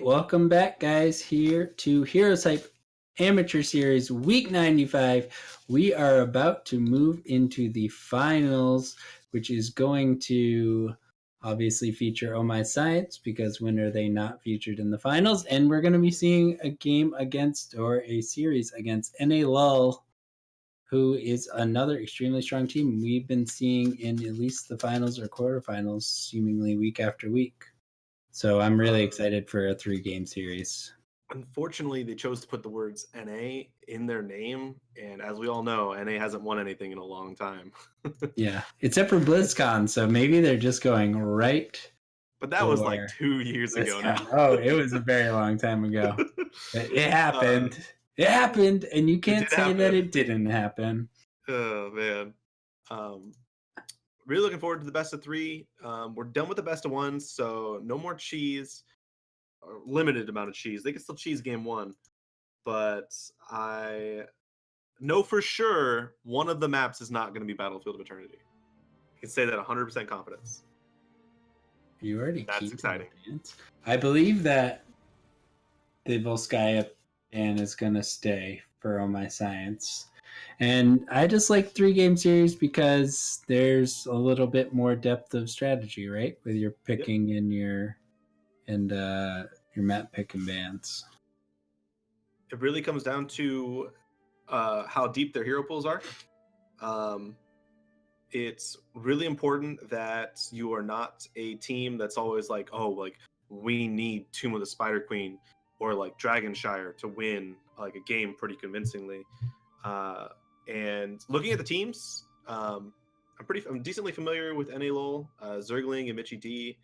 Welcome back, guys, here to HeroesHype Amateur Series Week 95. We are about to move into the finals, which is going to obviously feature Oh My Science, because when are they not featured in the finals? And we're going to be seeing a game against, or a series against, LUL, who is another extremely strong team we've been seeing in at least the finals or quarterfinals, seemingly week after week. So I'm really excited for a 3-game series. Unfortunately, they chose to put the words NA in their name, and as we all know, NA hasn't won anything in a long time. Yeah, except for BlizzCon, so maybe they're just going right. But that was like 2 years ago now. Oh, it was a very long time ago. But it happened. It happened, and you can't say that it didn't happen. Oh, man. Really looking forward to the best of 3. We're done with the best of 1, so no more cheese. Or limited amount of cheese. They can still cheese game 1. But I know for sure one of the maps is not going to be Battlefield of Eternity. I can say that 100% confidence. You already That's exciting. I believe that the Volskaya ban is going to stay for Oh My Science. And I just like 3-game series because there's a little bit more depth of strategy, right? With your picking and your map picking bans. It really comes down to how deep their hero pools are. It's really important that you are not a team that's always like, oh, like we need Tomb of the Spider Queen or like Dragonshire to win like a game pretty convincingly. And looking at the teams, I'm decently familiar with NA/LoL, Zergling and Mitchie D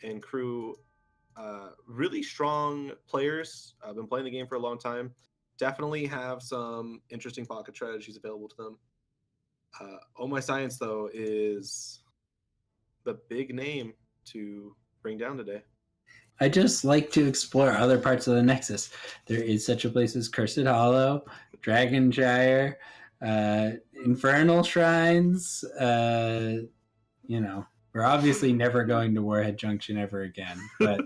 and crew. Really strong players. I've been playing the game for a long time. Definitely have some interesting pocket strategies available to them. Oh My Science, though, is the big name to bring down today. I just like to explore other parts of the Nexus. There is such a place as Cursed Hollow, Dragonshire, Infernal Shrines. You know, we're obviously never going to Warhead Junction ever again, but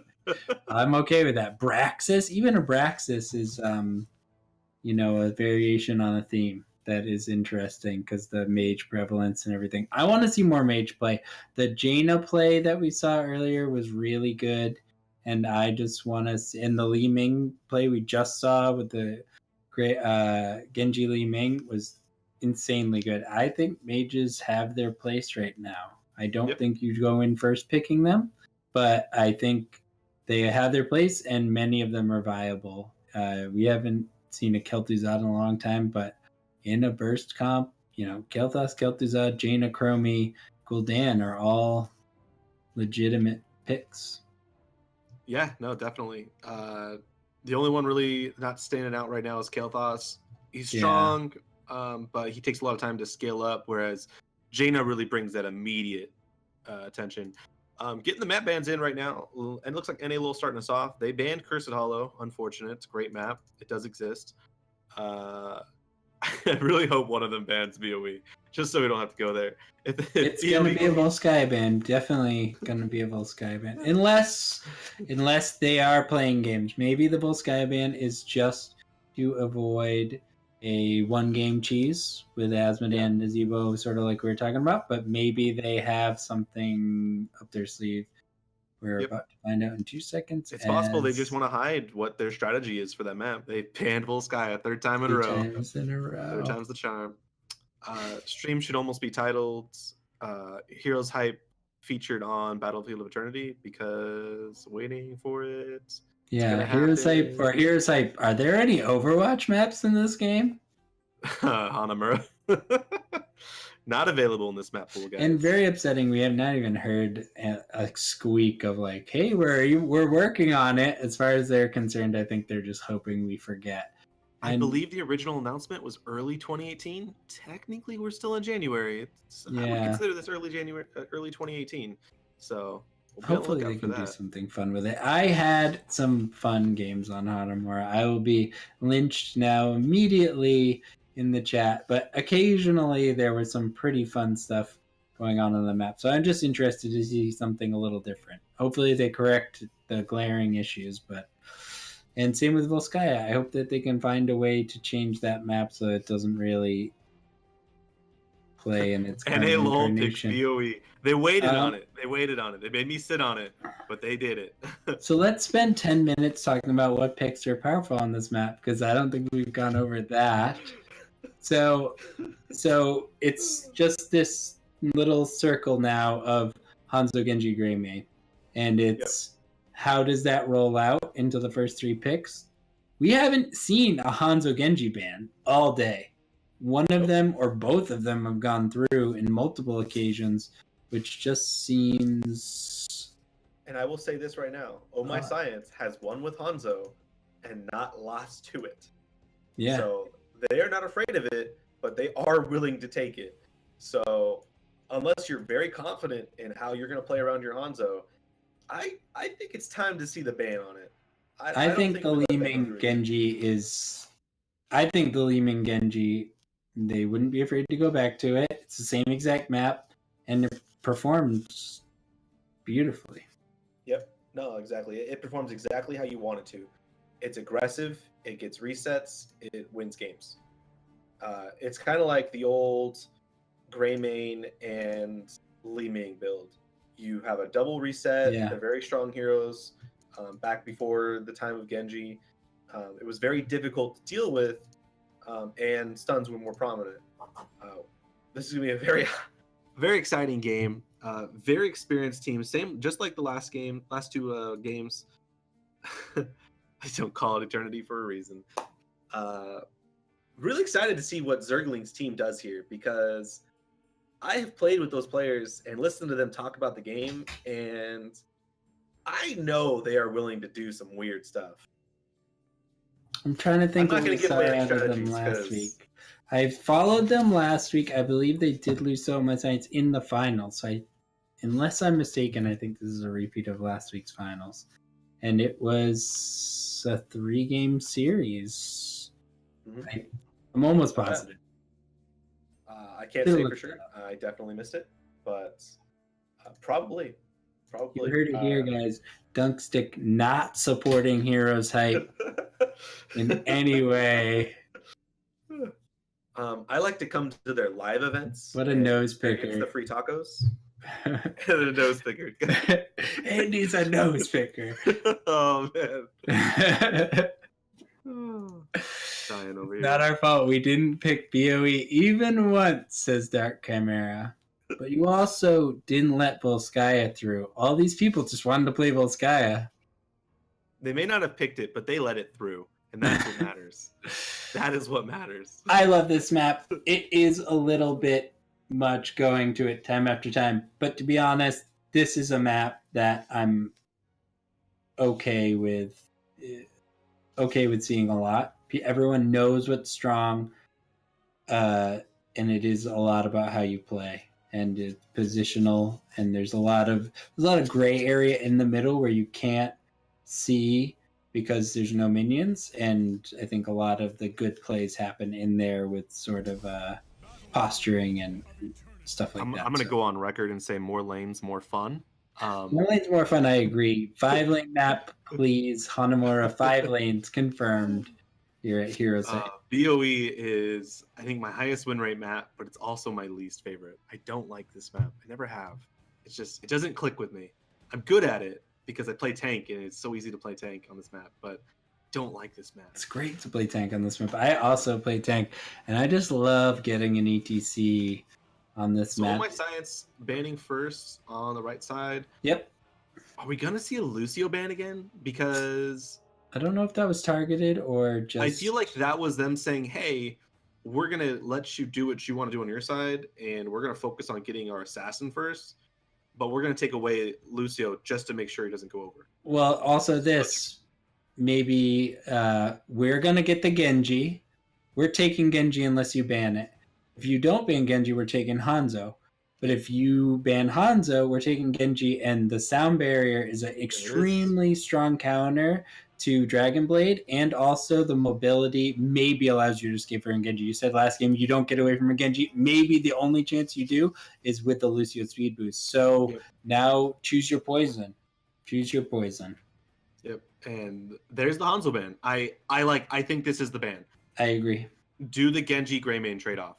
I'm okay with that. Braxis, even Abraxas is, a variation on a theme that is interesting because the mage prevalence and everything. I want to see more mage play. The Jaina play that we saw earlier was really good, and I just want to see, and the Li Ming play we just saw with the great Genji Li Ming was insanely good. I think mages have their place right now. I don't think you go in first picking them, but I think they have their place, and many of them are viable. We haven't seen a Kel'Thuzad in a long time, but in a burst comp, Kael'thas, Kel'Thuzad, Jaina, Chromie, Gul'dan are all legitimate picks. Yeah, no, definitely. The only one really not standing out right now is Kael'thas. He's strong, but he takes a lot of time to scale up, whereas Jaina really brings that immediate attention. Getting the map bans in right now, and it looks like NA/LoL starting us off. They banned Cursed Hollow. Unfortunate. It's a great map. It does exist. I really hope one of them bans BOE, just so we don't have to go there. It's going to be a Volskaya ban. Definitely going to be a Volskaya ban. Unless they are playing games. Maybe the Volskaya ban is just to avoid a 1-game cheese with Asmodan and Nazebo, sort of like we were talking about, but maybe they have something up their sleeve. We're about to find out in 2 seconds. It's possible they just want to hide what their strategy is for that map. They banned Volskaya third time in a row. Third time's the charm. Stream should almost be titled HeroesHype featured on Battlefield of Eternity, because waiting for it. Yeah, HeroesHype or HeroesHype. Are there any Overwatch maps in this game? Hanamura. Not available in this map pool, guys. And very upsetting. We have not even heard a squeak of like, "Hey, where are you? We're working on it." As far as they're concerned, I think they're just hoping we forget. I believe the original announcement was early 2018. Technically, we're still in January. I would consider this early 2018. So hopefully they can do something fun with it. I had some fun games on Hanamura. I will be lynched now immediately in the chat, but occasionally there was some pretty fun stuff going on the map. So I'm just interested to see something a little different. Hopefully they correct the glaring issues, but And same with Volskaya. I hope that they can find a way to change that map so it doesn't really play in its And current LUL picked incarnation. BOE. They waited on it. They waited on it. They made me sit on it, but they did it. So let's spend 10 minutes talking about what picks are powerful on this map, because I don't think we've gone over that. So it's just this little circle now of Hanzo, Genji, Greymane. And it's how does that roll out into the first 3 picks? We haven't seen a Hanzo Genji ban all day. One of them or both of them have gone through in multiple occasions, which just seems... And I will say this right now. Oh My Science has won with Hanzo and not lost to it. Yeah. So they are not afraid of it, but they are willing to take it. So unless you're very confident in how you're going to play around your Hanzo, I think it's time to see the ban on it. I think the Li Ming Genji is... I think the Li Ming Genji, they wouldn't be afraid to go back to it. It's the same exact map, and it performs beautifully. Yep. No, exactly. It performs exactly how you want it to. It's aggressive. It gets resets. It wins games. It's kind of like the old Greymane and Li Ming build. You have a double reset. Yeah. They're very strong heroes. Back before the time of Genji, it was very difficult to deal with, and stuns were more prominent. This is gonna be a very, very exciting game. Very experienced team. Same, just like the last two games. I don't call it Eternity for a reason. Really excited to see what Zergling's team does here, because I have played with those players and listened to them talk about the game, and I know they are willing to do some weird stuff. I'm trying to think I'm not what we gonna give saw away out of them strategies, last week. I followed them last week. I believe they did lose So My Science in the finals. So unless I'm mistaken, I think this is a repeat of last week's finals. And it was a 3-game series. Mm-hmm. I'm almost positive. I can't say for sure. I definitely missed it, but probably. You heard it here, guys. Dunkstick not supporting HeroesHype in any way. I like to come to their live events. What a nose picker. It's the free tacos. And a nose picker. Andy's a nose picker. Oh, man. Dying over here. Not our fault. We didn't pick BOE even once, says Dark Chimera. But you also didn't let Volskaya through. All these people just wanted to play Volskaya. They may not have picked it, but they let it through. And that's what matters. That is what matters. I love this map. It is a little bit much going to it time after time. But to be honest, this is a map that I'm okay with seeing a lot. Everyone knows what's strong. And it is a lot about how you play. And it's positional, and there's a lot of gray area in the middle where you can't see because there's no minions, and I think a lot of the good plays happen in there with sort of posturing and stuff like that. I'm going to go on record and say more lanes, more fun. More lanes, more fun, I agree. 5-lane map, please. Hanamura, 5 lanes, confirmed. Here at HeroesHype. BOE is, I think, my highest win rate map, but it's also my least favorite. I don't like this map. I never have. It's just, it doesn't click with me. I'm good at it because I play tank, and it's so easy to play tank on this map, but don't like this map. It's great to play tank on this map. I also play tank, and I just love getting an ETC on this map. So My Science banning first on the right side. Yep. Are we going to see a Lucio ban again? Because I don't know if that was targeted or just... I feel like that was them saying, hey, we're going to let you do what you want to do on your side, and we're going to focus on getting our assassin first, but we're going to take away Lucio just to make sure he doesn't go over. Well, also this, maybe we're going to get the Genji. We're taking Genji unless you ban it. If you don't ban Genji, we're taking Hanzo. But if you ban Hanzo, we're taking Genji, and the sound barrier is an extremely strong counter to Dragon Blade, and also the mobility maybe allows you to escape from Genji. You said last game you don't get away from a Genji. Maybe the only chance you do is with the Lucio speed boost. So now choose your poison. Choose your poison. Yep. And there's the Hanzo ban. I think this is the ban. I agree. Do the Genji Greymane trade off.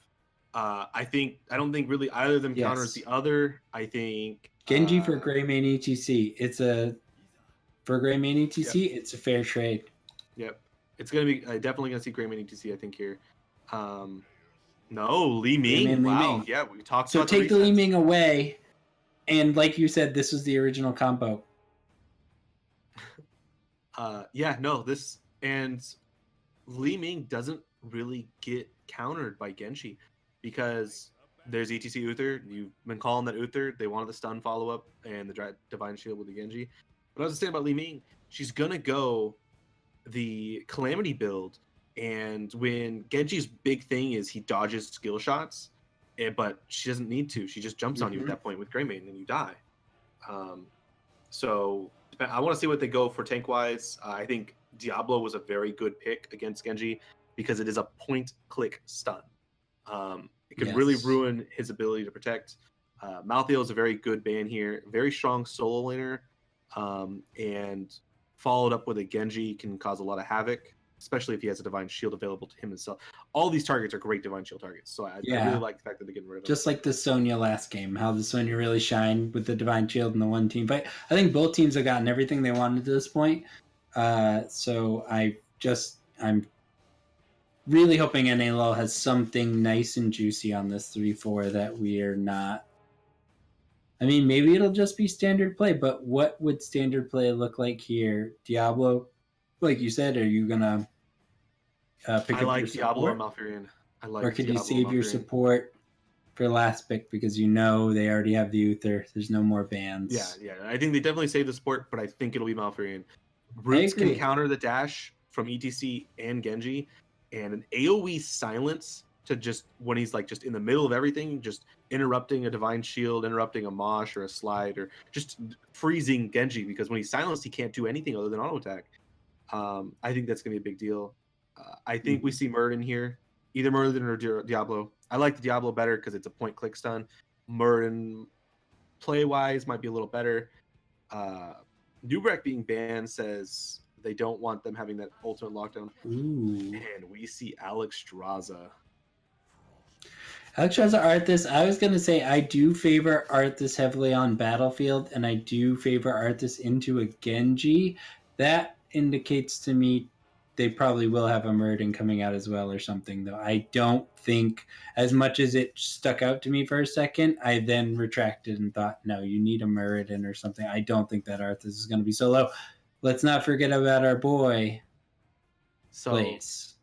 I don't think really either of them counters the other. I think Genji for Greymane ETC. For Greymane ETC, Yep. it's a fair trade. Yep. It's gonna be definitely gonna see Greymane ETC, I think, here. No, Li Ming. Wow. Li Ming. Yeah, we talked so about take the Li Ming away, and like you said, this was the original combo. Yeah, no, this and Li Ming doesn't really get countered by Genji because there's ETC Uther. You've been calling that Uther. They wanted the stun follow up and the Divine Shield with the Genji. But I was saying about Li Ming, she's gonna go the Calamity build, and when Genji's big thing is he dodges skill shots, but she doesn't need to. She just jumps on you at that point with Greymane and you die. So I want to see what they go for tank wise. I think Diablo was a very good pick against Genji because it is a point click stun. It could really ruin his ability to protect. Malthael is a very good ban here, very strong solo laner, and followed up with a Genji can cause a lot of havoc, especially if he has a Divine Shield available to him himself. All these targets are great Divine Shield targets, so I really like the fact that they're getting rid of them. Just like the Sonya last game, how the Sonya really shined with the Divine Shield in the one team fight. I think both teams have gotten everything they wanted to this point. So I'm really hoping LUL has something nice and juicy on this 3-4 that we are not. I mean, maybe it'll just be standard play, but what would standard play look like here? Diablo, like you said, are you gonna pick up your Diablo support? and Malfurion. Or could you save your support for last pick because you know they already have the Uther? There's no more bans. Yeah. I think they definitely save the support, but I think it'll be Malfurion. Roots can counter the dash from ETC and Genji, and an AoE silence to just when he's like just in the middle of everything, just interrupting a Divine Shield, interrupting a Mosh or a slide, or just freezing Genji because when he's silenced, he can't do anything other than auto attack. I think that's gonna be a big deal. I think we see Muradin here, either Muradin or Diablo. I like the Diablo better because it's a point click stun. Muradin play wise might be a little better. Nubrek being banned says they don't want them having that ultimate lockdown. Ooh. And we see Alexstrasza. Alexstrasza Arthas, I was going to say I do favor Arthas heavily on Battlefield, and I do favor Arthas into a Genji. That indicates to me they probably will have a Muradin coming out as well or something, though. I don't think, as much as it stuck out to me for a second, I then retracted and thought, no, you need a Muradin or something. I don't think that Arthas is going to be so low. Let's not forget about our boy, Blaze.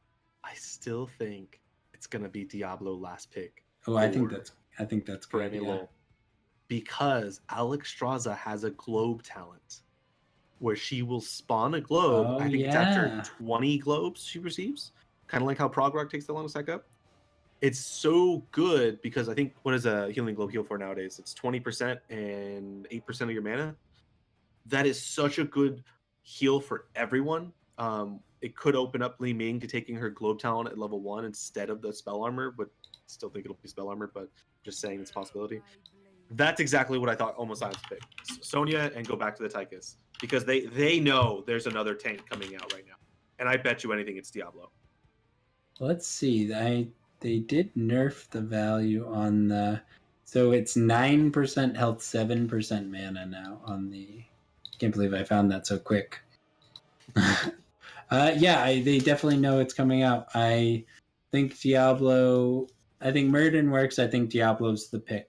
I still think it's going to be Diablo last pick. Oh, I think that's good. Yeah. Because Alexstrasza has a globe talent where she will spawn a globe. I think it's after 20 globes she receives. Kind of like how Progrock takes the long stack up. It's so good because I think, what is a healing globe heal for nowadays? It's 20% and 8% of your mana. That is such a good heal for everyone. It could open up Li Ming to taking her globe talent at level 1 instead of the spell armor, but still think it'll be spell armor, but just saying it's a possibility. That's exactly what I thought almost I would pick. Sonya and go back to the Tychus. Because they know there's another tank coming out right now. And I bet you anything it's Diablo. Let's see. They did nerf the value on the... So it's 9% health, 7% mana now on the... Can't believe I found that so quick. They definitely know it's coming out. I think Diablo... I think Muradin works. I think Diablo's the pick.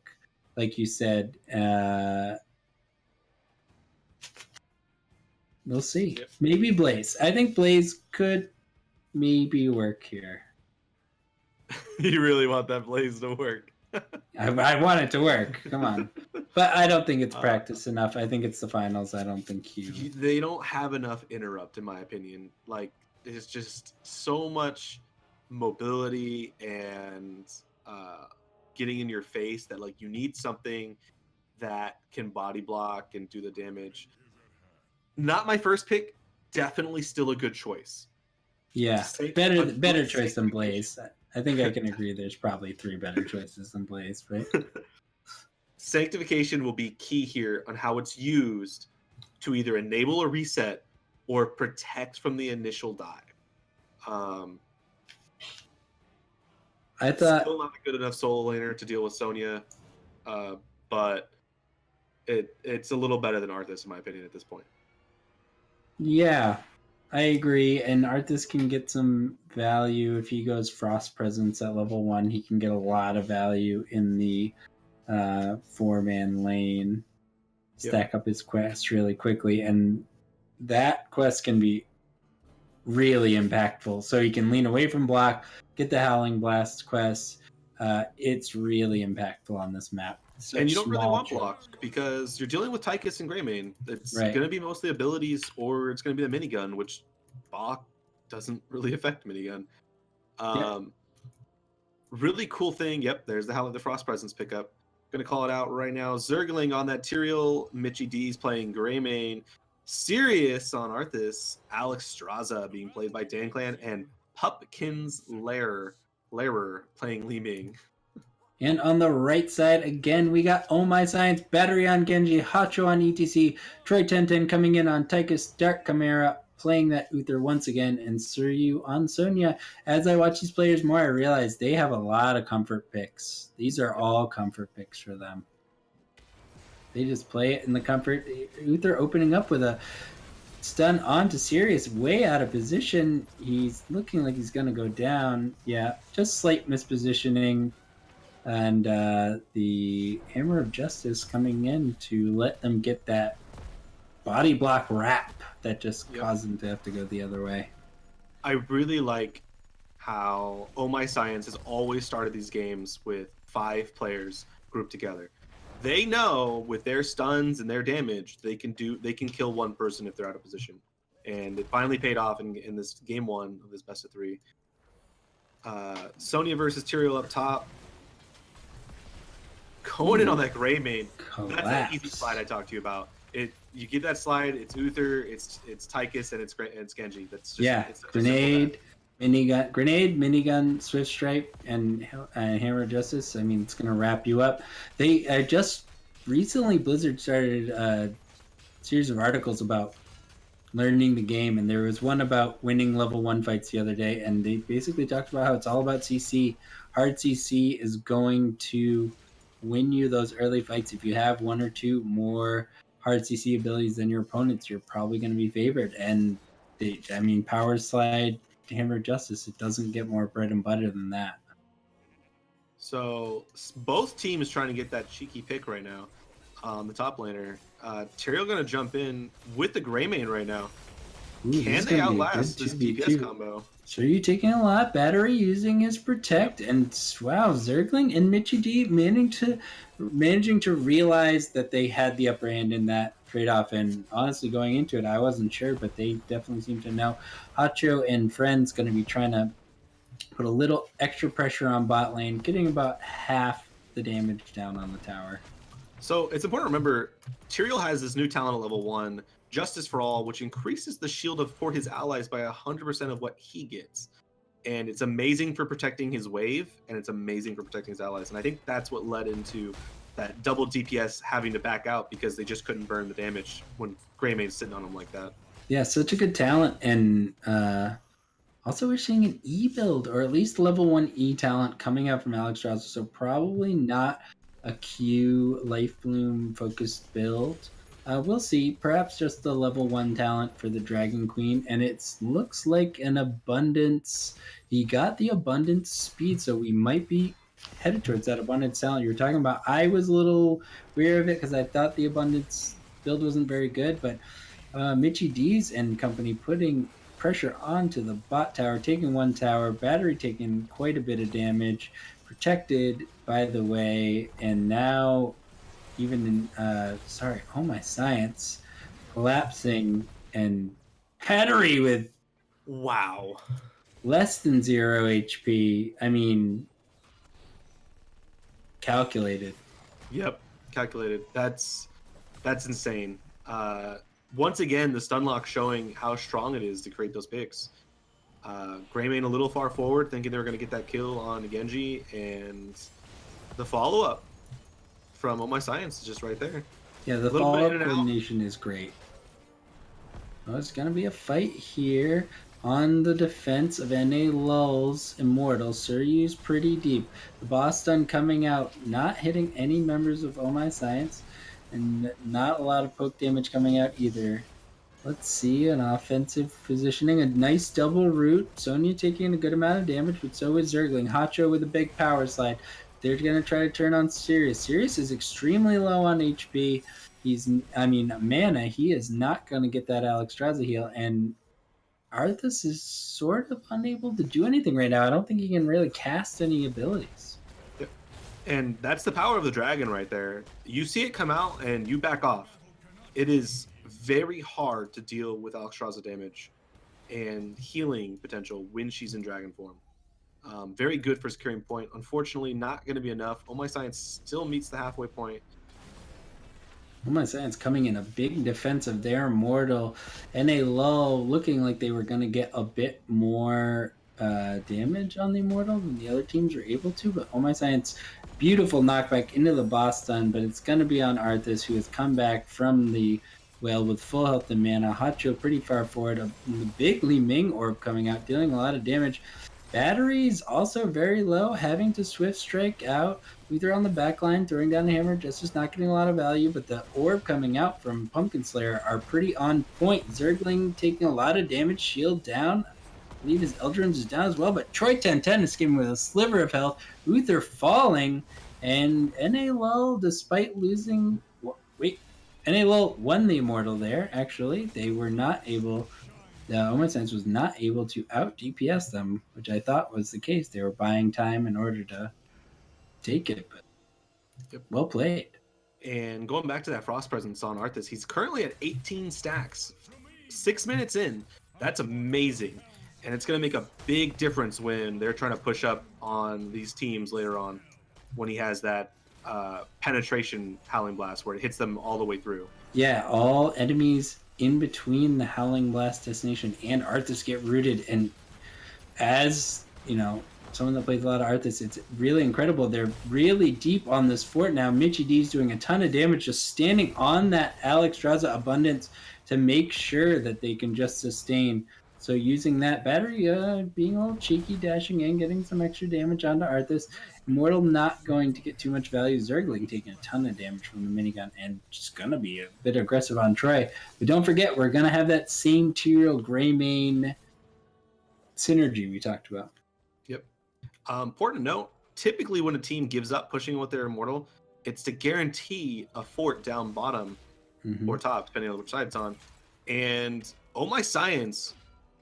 Like you said, we'll see. Yep. Maybe Blaze. I think Blaze could maybe work here. You really want that Blaze to work? I want it to work. Come on. But I don't think it's practice enough. I think it's the finals. I don't think They don't have enough interrupt, in my opinion. Like, it's just so much mobility and getting in your face that, like, you need something that can body block and do the damage. Not my first pick. Definitely still a good choice. Yeah, better choice than Blaze. I think I can agree there's probably 3 better choices than Blaze, right? Sanctification will be key here on how it's used to either enable a reset or protect from the initial dive. I thought Still not a good enough solo laner to deal with Sonya, but it's a little better than Arthas in my opinion at this point. Yeah, I agree. And Arthas can get some value if he goes Frost Presence at level 1. He can get a lot of value in the 4-man lane, stack up his quest really quickly. And that quest can be really impactful. So he can lean away from block, get the Howling Blast quest. It's really impactful on this map. And you don't really want choke. block because you're dealing with Tychus and Greymane. It's Right. going to be mostly abilities or it's going to be the minigun, which block doesn't really affect minigun. Really cool thing. Yep, there's the Frost Presence pickup. Going to call it out right now. Zergling on that Tyrael. Mitchie D's playing Greymane. Sirius on Arthas. Alex Straza being played by Dan Clan. And Pupkin's Lairer playing Li Ming. And on the right side, again, we got Oh My Science, Battery on Genji, Hacho on ETC, Troy 1010 coming in on Tychus, Dark Chimera playing that Uther once again, and Suryu on Sonya. As I watch these players more, I realize they have a lot of comfort picks. These are all comfort picks for them. They just play it in the comfort. Uther opening up with a stun onto Sirius, way out of position. He's looking like he's going to go down. Yeah, just slight mispositioning. And the Hammer of Justice coming in to let them get that body block wrap that just caused them to have to go the other way. I really like how Oh My Science has always started these games with 5 players grouped together. They know with their stuns and their damage, they can kill one person if they're out of position. And it finally paid off in this game 1 of this best of 3. Sonya versus Tyrael up top. Going in on that Greymane. That's that easy slide I talked to you about. You get that slide, it's Uther, it's Tychus, and it's Genji. That's just, grenade, minigun, Swift Stripe, and Hammer of Justice. I mean, it's gonna wrap you up. They just recently Blizzard started a series of articles about learning the game, and there was one about winning level 1 fights the other day, and they basically talked about how it's all about CC. Hard CC is going to win you those early fights. If you have 1 or 2 more hard CC abilities than your opponents, you're probably going to be favored. And Power Slide, Hammer of Justice, it doesn't get more bread and butter than that. So both teams trying to get that cheeky pick right now. The top laner, Tyrael going to jump in with the Greymane right now. Ooh, can they outlast this DPS combo? So you're taking a lot. Battery using his Protect, and wow, Zergling and Mitchie D managing to realize that they had the upper hand in that trade-off. And honestly, going into it, I wasn't sure, but they definitely seem to know. Hacho and Friends going to be trying to put a little extra pressure on bot lane, getting about half the damage down on the tower. So it's important to remember, Tyrael has this new talent at level 1, Justice for All, which increases the shield for his allies by 100% of what he gets. And it's amazing for protecting his wave, and it's amazing for protecting his allies. And I think that's what led into that double DPS having to back out because they just couldn't burn the damage when Greymane's sitting on him like that. Yeah, such a good talent. And also we're seeing an E build, or at least level 1 E talent coming out from Alex Strauss. So probably not a Q Life Bloom focused build. We'll see. Perhaps just the level 1 talent for the Dragon Queen, and it looks like an Abundance. He got the Abundance speed, so we might be headed towards that Abundance talent you were talking about. I was a little weary of it because I thought the Abundance build wasn't very good, but Mitchie D's and company putting pressure onto the bot tower, taking 1 tower, Battery taking quite a bit of damage, protected by the way, and now even in Oh My Science collapsing, and Battery with less than 0 HP. I mean, calculated. Yep, calculated. That's insane. Once again, the stun lock showing how strong it is to create those picks. Greymane a little far forward, thinking they were going to get that kill on Genji, and the follow-up from Oh My Science is just right there. Yeah, the follow-up coordination is great. Oh, it's going to be a fight here on the defense of NA LUL's Immortal. Suryu's pretty deep. The boss stun coming out, not hitting any members of Oh My Science, and not a lot of poke damage coming out either. Let's see an offensive positioning. A nice double root. Sonya taking a good amount of damage, but so is Zergling. Hacho with a big power slide. They're going to try to turn on Sirius. Sirius is extremely low on HP. Mana. He is not going to get that Alexstrasza heal. And Arthas is sort of unable to do anything right now. I don't think he can really cast any abilities. And that's the power of the dragon right there. You see it come out and you back off. It is very hard to deal with Alexstrasza damage and healing potential when she's in dragon form. Very good for securing point. Unfortunately, not going to be enough. Oh My Science still meets the halfway point. Oh My Science coming in a big defense of their Immortal. NA LUL looking like they were going to get a bit more damage on the Immortal than the other teams were able to. But Oh My Science, beautiful knockback into the boss stun. But it's going to be on Arthas, who has come back from the whale with full health and mana. Hacho pretty far forward. The big Li Ming orb coming out, dealing a lot of damage. Batteries also very low, having to swift strike out. Luther on the back line, throwing down the hammer, just is not getting a lot of value, but the orb coming out from Pumpkin Slayer are pretty on point. Zergling taking a lot of damage, shield down. I believe his Eldrums is down as well, but Troy 1010 escaping with a sliver of health. Luther falling, and NA LUL, despite losing... Wait, NA LUL won the Immortal there, actually. They were not able... Oh My Science was not able to out DPS them, which I thought was the case. They were buying time in order to take it, but well played. And going back to that Frost presence on Arthas, he's currently at 18 stacks. 6 minutes in. That's amazing. And it's going to make a big difference when they're trying to push up on these teams later on, when he has that penetration Howling Blast where it hits them all the way through. Yeah, all enemies in between the Howling Blast destination and Arthas get rooted. And as, you know, someone that plays a lot of Arthas, it's really incredible. They're really deep on this fort now. Michi D's doing a ton of damage, just standing on that Alexstrasza abundance to make sure that they can just sustain. So using that battery, being a little cheeky, dashing in, getting some extra damage onto Arthas. Immortal not going to get too much value. Zergling taking a ton of damage from the minigun and just going to be a bit aggressive on Troy. But don't forget, we're going to have that same Tyrael Greymane synergy we talked about. Yep. Important to note, typically when a team gives up pushing with their Immortal, it's to guarantee a fort down bottom or top, depending on which side it's on. And Oh My Science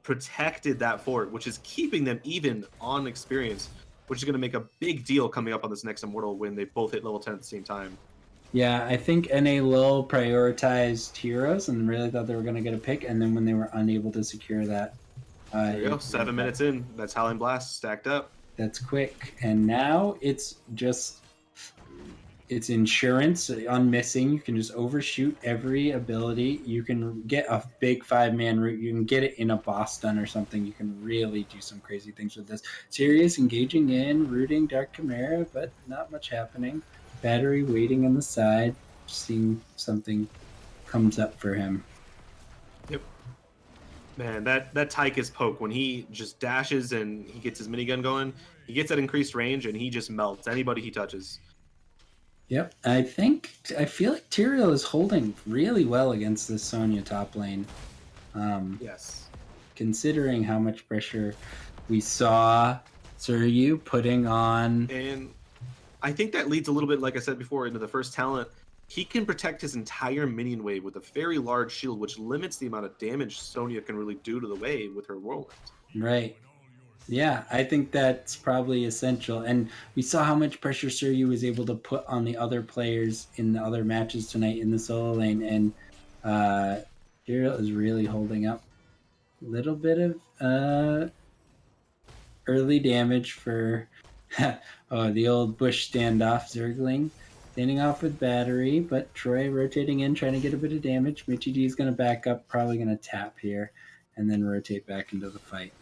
protected that fort, which is keeping them even on experience, which is going to make a big deal coming up on this next Immortal when they both hit level 10 at the same time. Yeah, I think NA LUL prioritized heroes and really thought they were going to get a pick, and then when they were unable to secure that... there you go, 7 minutes in. That's Howling Blast stacked up. That's quick. And now it's just... It's insurance on missing. You can just overshoot every ability. You can get a big 5-man route. You can get it in a boss stun or something. You can really do some crazy things with this. Sirius engaging in, rooting Dark Chimera, but not much happening. Battery waiting on the side, seeing something comes up for him. Yep. Man, that Tychus poke, when he just dashes and he gets his minigun going, he gets that increased range and he just melts anybody he touches. Yep, I feel like Tyrael is holding really well against this Sonya top lane. Yes. Considering how much pressure we saw Suryu putting on. And I think that leads a little bit, like I said before, into the first talent. He can protect his entire minion wave with a very large shield, which limits the amount of damage Sonya can really do to the wave with her whirlwind. Right. Yeah, I think that's probably essential. And we saw how much pressure Suryu was able to put on the other players in the other matches tonight in the solo lane. And Tyrael is really holding up. A little bit of early damage for the old bush standoff. Zergling standing off with battery, but Troy rotating in, trying to get a bit of damage. Michi D is going to back up, probably going to tap here, and then rotate back into the fight.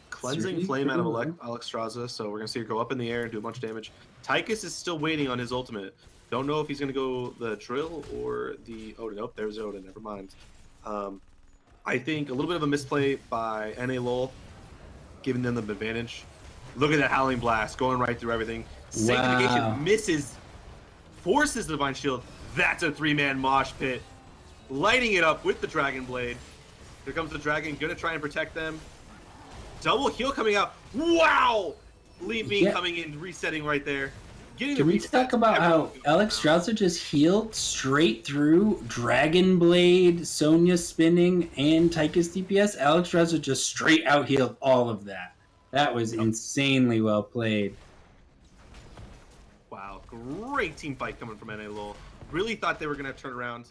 Cleansing Flame out of Alexstrasza, so we're going to see her go up in the air and do a bunch of damage. Tychus is still waiting on his ultimate. Don't know if he's going to go the Trill or the Odin. Oh, there's Odin. Never mind. I think a little bit of a misplay by LUL, giving them the advantage. Look at that Howling Blast going right through everything. Sanctification Wow. misses, forces the Divine Shield. That's a 3-man mosh pit. Lighting it up with the Dragon Blade. Here comes the Dragon, gonna try and protect them. Double heal coming out. Wow! Leaping, coming in, resetting right there. Can we talk about how Alex Strauzer just healed straight through Dragon Blade, Sonya spinning, and Tychus DPS? Alex Strauzer just straight out healed all of that. That was insanely well played. Wow, great team fight coming from LUL. Really thought they were going to turn around.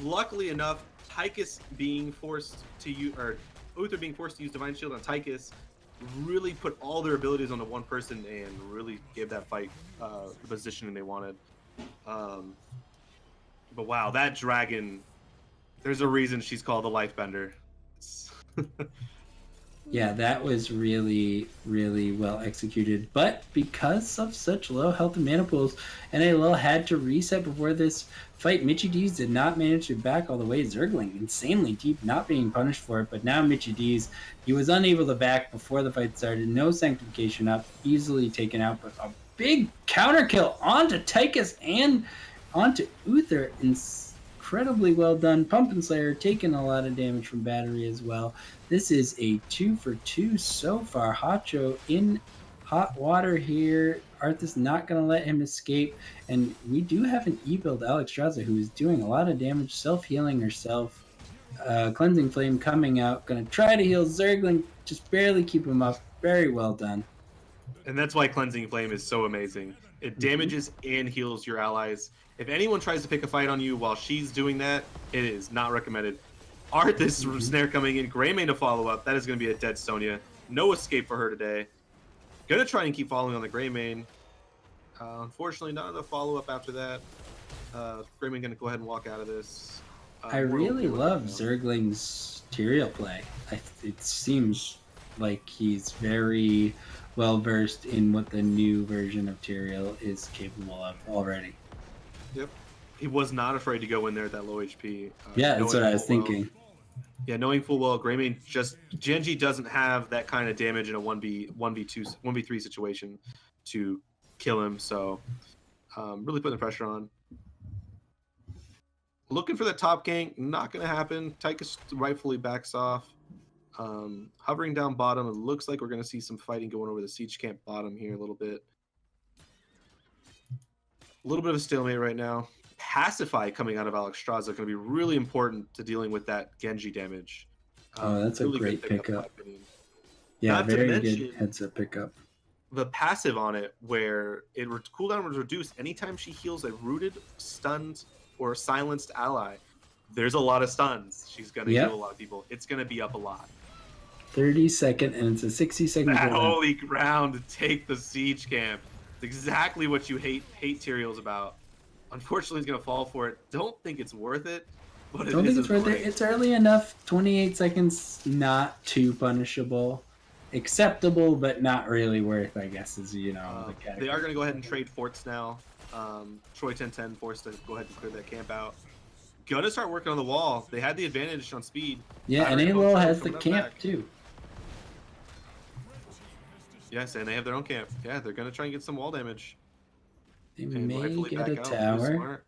Luckily enough, Tychus being forced to use, or Uther being forced to use Divine Shield on Tychus, really put all their abilities onto one person and really gave that fight the positioning they wanted. But wow, that Dragon, there's a reason she's called the Lifebender. Yeah, that was really, really well executed. But because of such low health and mana pools, LUL had to reset before this fight. Mitchie D's did not manage to back all the way. Zergling, insanely deep, not being punished for it. But now Mitchie D's, he was unable to back before the fight started. No sanctification up, easily taken out. But a big counter kill onto Tychus and onto Uther. Incredibly well done. Pumpkin Slayer taking a lot of damage from battery as well. This is a 2-for-2 so far. Hacho in hot water here. Arthas not going to let him escape. And we do have an E-build, Alex Strauzer, who is doing a lot of damage, self-healing herself. Cleansing Flame coming out. Going to try to heal Zergling, just barely keep him up. Very well done. And that's why Cleansing Flame is so amazing. It damages and heals your allies. If anyone tries to pick a fight on you while she's doing that, it is not recommended. Arthas snare coming in, Greymane to follow up. That is going to be a dead Sonya. No escape for her today. Gonna try and keep following on the Greymane. Unfortunately, not enough follow up after that. Greymane gonna go ahead and walk out of this. I really love Zergling's Tyrael play. It seems like he's very well versed in what the new version of Tyrael is capable of already. Yep. He was not afraid to go in there at that low HP. Yeah, that's what I was thinking. Yeah, knowing full well, Greymane Genji doesn't have that kind of damage in a 1v3 situation to kill him, so really putting the pressure on. Looking for the top gank, not going to happen. Tychus rightfully backs off. Hovering down bottom, it looks like we're going to see some fighting going over the siege camp bottom here a little bit. A little bit of a stalemate right now. Pacify coming out of Alex Strauzer going to be really important to dealing with that Genji damage. Oh, that's really a great pickup. Yeah, Not very good heads-up pickup. The passive on it, where cooldown was reduced anytime she heals a rooted, stunned, or silenced ally. There's a lot of stuns. She's going to heal a lot of people. It's going to be up a lot. 30-second, and it's a 60-second. That holy ground to take the siege camp. It's exactly what you hate Tyrael's about. Unfortunately, he's going to fall for it. Don't think it's worth it. But don't think it's worth it. It's early enough. 28 seconds, not too punishable. Acceptable, but not really worth, I guess, is, the category. They are going to go ahead and trade forts now. Troy 1010 forced to go ahead and clear that camp out. Gonna start working on the wall. They had the advantage on speed. Yeah, and LUL has the camp, too. Yes, and they have their own camp. Yeah, they're going to try and get some wall damage. They may get a tower.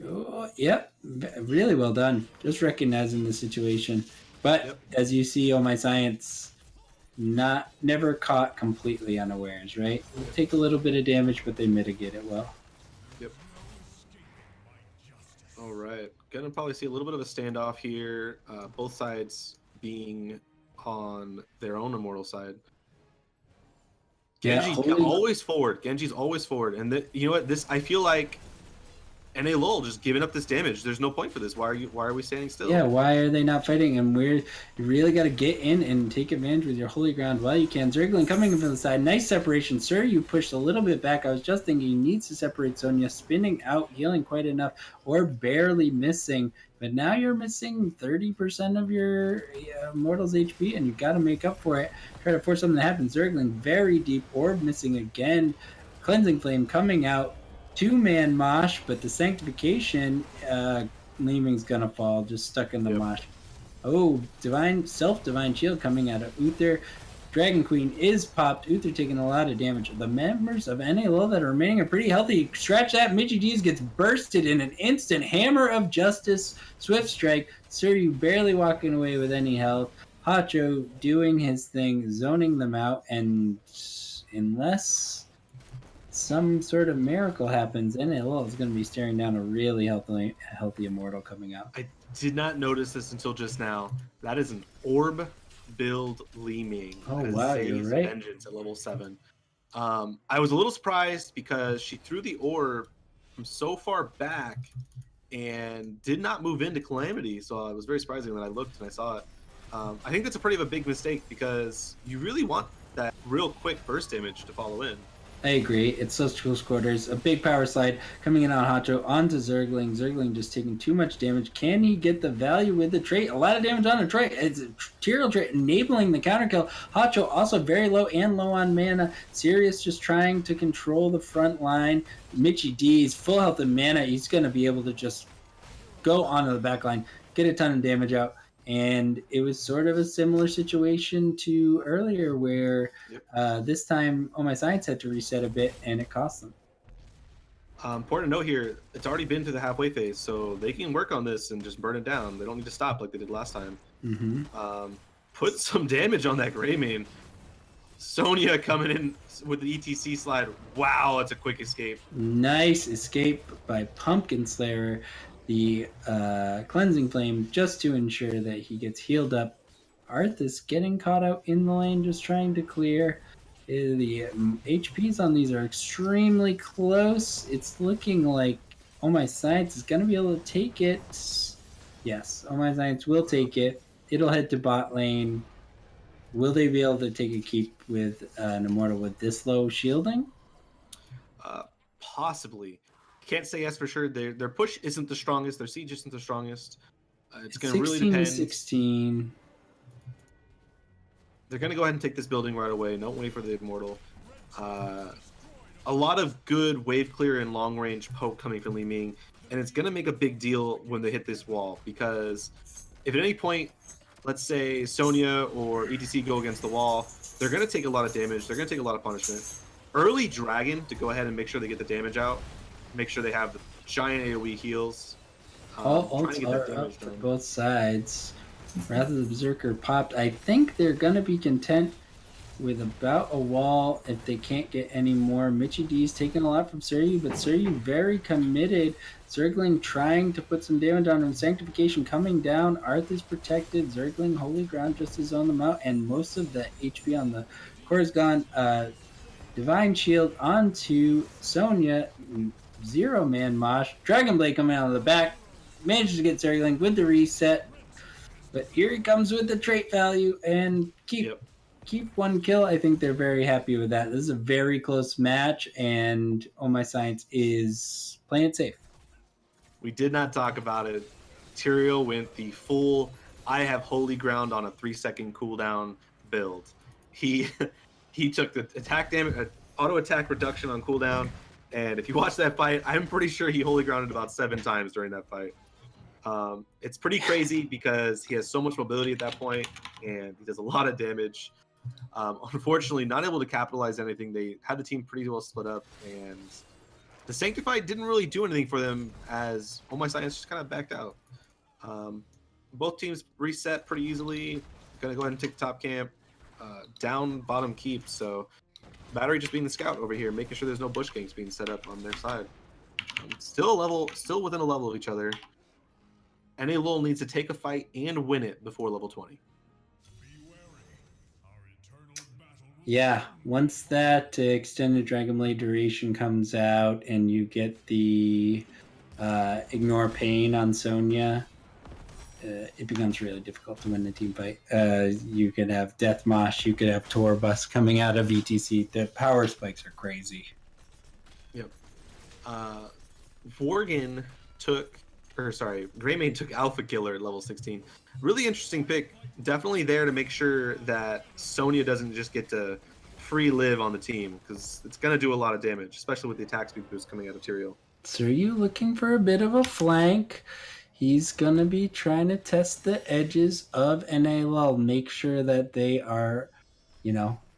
Oh, yep. Really well done. Just recognizing the situation. But as you see on my science, never caught completely unawares, right? Take a little bit of damage, but they mitigate it well. Yep. All right. Gonna probably see a little bit of a standoff here. Both sides being on their own immortal side. Genji always forward. Genji's always forward. And you know what? I feel like LUL just giving up this damage. There's no point for this. Why are we standing still? Yeah, why are they not fighting? And you really got to get in and take advantage with your holy ground while you can. Zergling coming in from the side. Nice separation. Sir, you pushed a little bit back. I was just thinking he needs to separate Sonya. Spinning out, healing quite enough, or barely missing. But now you're missing 30% of your Mortal's HP, and you've got to make up for it. Try to force something to happen. Zergling very deep. Orb missing again. Cleansing Flame coming out. 2-man mosh, but the sanctification, Leeming's gonna fall, just stuck in the mosh. Oh, divine shield coming out of Uther. Dragon Queen is popped. Uther taking a lot of damage. The members of NALL that are remaining are pretty healthy. Scratch that. Michi D's gets bursted in an instant. Hammer of Justice. Swift Strike. Suryu barely walking away with any health. Hacho doing his thing, zoning them out. And unless some sort of miracle happens, NALL is going to be staring down a really healthy Immortal coming out. I did not notice this until just now. That is an orb build Li Ming. Oh, That is wow, Zay's you're right. Vengeance at level 7. I was a little surprised because she threw the orb from so far back and did not move into Calamity. So it was very surprising that I looked and I saw it. I think that's a pretty of a big mistake because you really want that real quick burst damage to follow in. I agree. It's such close quarters. A big power slide coming in on Hacho onto Zergling. Zergling just taking too much damage. Can he get the value with the trait? A lot of damage on a trait. It's a Tyrael trait enabling the counter kill. Hacho also very low and low on mana. Sirius just trying to control the front line. Michi D's full health and mana. He's going to be able to just go onto the back line, get a ton of damage out. And it was sort of a similar situation to earlier where this time Oh My Science had to reset a bit and it cost them. Important to note here, it's already been to the halfway phase, so they can work on this and just burn it down. They don't need to stop like they did last time. Put some damage on that Greymane. Sonya coming in with the ETC slide. Wow, that's a quick escape. Nice escape by Pumpkin Slayer. The Cleansing Flame just to ensure that he gets healed up. Arthas getting caught out in the lane, just trying to clear. The HPs on these are extremely close. It's looking like Oh My Science is going to be able to take it. Yes, Oh My Science will take it. It'll head to bot lane. Will they be able to take a keep with an Immortal with this low shielding? Possibly. Can't say yes for sure. Their push isn't the strongest. Their siege isn't the strongest. It's going to really depend. 16. They're going to go ahead and take this building right away. Don't wait for the Immortal. A lot of good wave clear and long range poke coming from Li Ming, and it's going to make a big deal when they hit this wall, because if at any point, let's say Sonya or ETC go against the wall, they're going to take a lot of damage. They're going to take a lot of punishment. Early Dragon to go ahead and make sure they get the damage out. Make sure they have the giant AoE heals. All ults are up for both sides. Wrath of the Berserker popped. I think they're going to be content with about a wall if they can't get any more. Michi D's taking a lot from Suryu, but Suryu very committed. Zergling trying to put some damage on him. Sanctification coming down. Arth is protected. Zergling Holy Ground just to zone them out, and most of the HP on the core is gone. Divine Shield onto Sonya. Zero-man Mosh. Dragon Blade coming out of the back. Manages to get Zergling with the reset. But here he comes with the trait value and keep one kill. I think they're very happy with that. This is a very close match, and Oh My Science is playing it safe. We did not talk about it. Tyrael went the full I have Holy Ground on a 3-second cooldown build. He took the attack damage, auto attack reduction on cooldown, and if you watch that fight, I'm pretty sure he Holy Grounded about 7 times during that fight. It's pretty crazy because he has so much mobility at that point, and he does a lot of damage. Unfortunately, not able to capitalize anything. They had the team pretty well split up, and the Sanctified didn't really do anything for them as Oh My Science just kind of backed out. Both teams reset pretty easily. Gonna go ahead and take the top camp, down bottom keep. So Battery just being the scout over here, making sure there's no bush ganks being set up on their side. Still within a level of each other. LUL needs to take a fight and win it before level 20. Yeah, once that extended Dragon Blade duration comes out and you get the Ignore Pain on Sonya, it becomes really difficult to win the team fight. You could have Death Mosh, you could have Torbus coming out of ETC. The power spikes are crazy. Yep. Greymane took Alpha Killer at level 16. Really interesting pick. Definitely there to make sure that Sonya doesn't just get to free live on the team, because it's going to do a lot of damage, especially with the attack speed boost coming out of Tyrael. So are you looking for a bit of a flank? He's gonna be trying to test the edges of NALL, make sure that they are,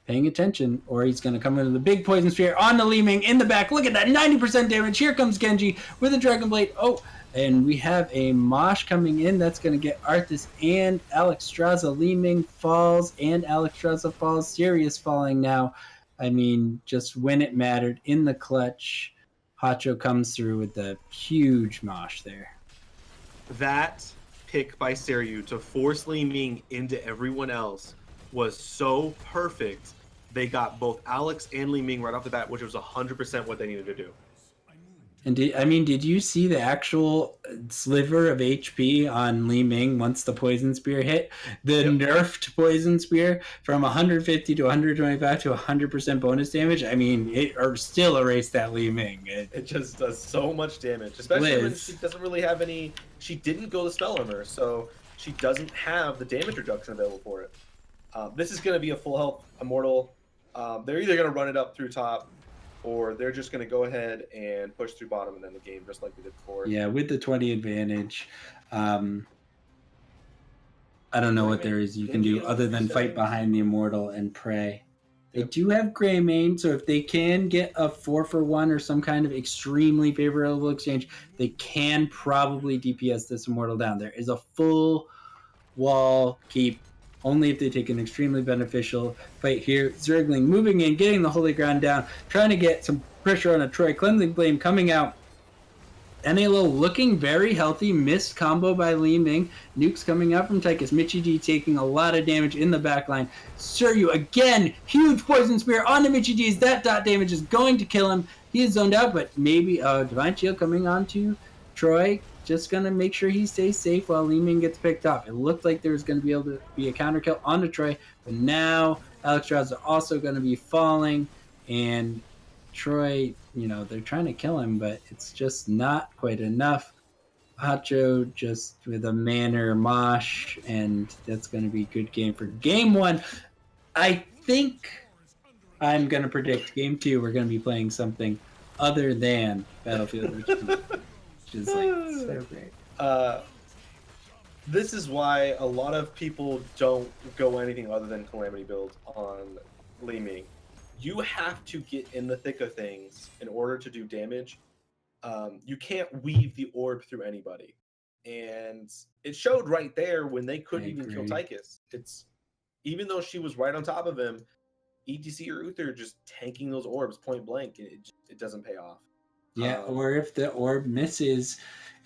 paying attention, or he's gonna come into the big poison spear on the Li Ming in the back. Look at that, 90% damage. Here comes Genji with a Dragon Blade. Oh, and we have a Mosh coming in. That's gonna get Arthas and Alexstrasza. Li Ming falls and Alexstrasza falls. Sirius falling now. I mean, just when it mattered in the clutch, Hacho comes through with the huge Mosh there. That pick by Seryu to force Li Ming into everyone else was so perfect. They got both Alex and Li Ming right off the bat, which was 100% what they needed to do. And did you see the actual sliver of HP on Li Ming once the poison spear hit? The nerfed poison spear from 150 to 125 to 100% bonus damage. I mean, it still erased that Li Ming. It just does so much damage, especially when she doesn't really have any. She didn't go the spell armor, so she doesn't have the damage reduction available for it. This is going to be a full health immortal. They're either going to run it up through top, or they're just going to go ahead and push through bottom and end the game just like we did before. Yeah, with the 20 advantage. I don't know what there is you can do other than fight behind the immortal and pray. They do have Greymane, so if they can get a 4-for-1 or some kind of extremely favorable exchange, they can probably DPS this immortal down. There is a full wall keep, only if they take an extremely beneficial fight here. Zergling moving in, getting the Holy Ground down, trying to get some pressure on a Troy. Cleansing Flame coming out. NALO looking very healthy. Missed combo by Li Ming. Nukes coming out from Tychus. Michi D taking a lot of damage in the backline. Seryu again. Huge poison spear on the Michi D's. That dot damage is going to kill him. He is zoned out, but maybe Divine Shield coming onto Troy. Just going to make sure he stays safe while Li Ming gets picked off. It looked like there was going to be able to be a counter kill onto Troy, but now Alexstrasza are also going to be falling, and Troy, they're trying to kill him, but it's just not quite enough. Hacho just with a Manor Mosh, and that's going to be a good game for game one. I think I'm going to predict game two, we're going to be playing something other than Battlefield, which is like so great. This is why a lot of people don't go anything other than Calamity build on Li Ming. You have to get in the thick of things in order to do damage. You can't weave the orb through anybody. And it showed right there when they couldn't even kill Tychus. It's even though she was right on top of him, ETC or Uther just tanking those orbs point blank, it doesn't pay off. Yeah, or if the orb misses,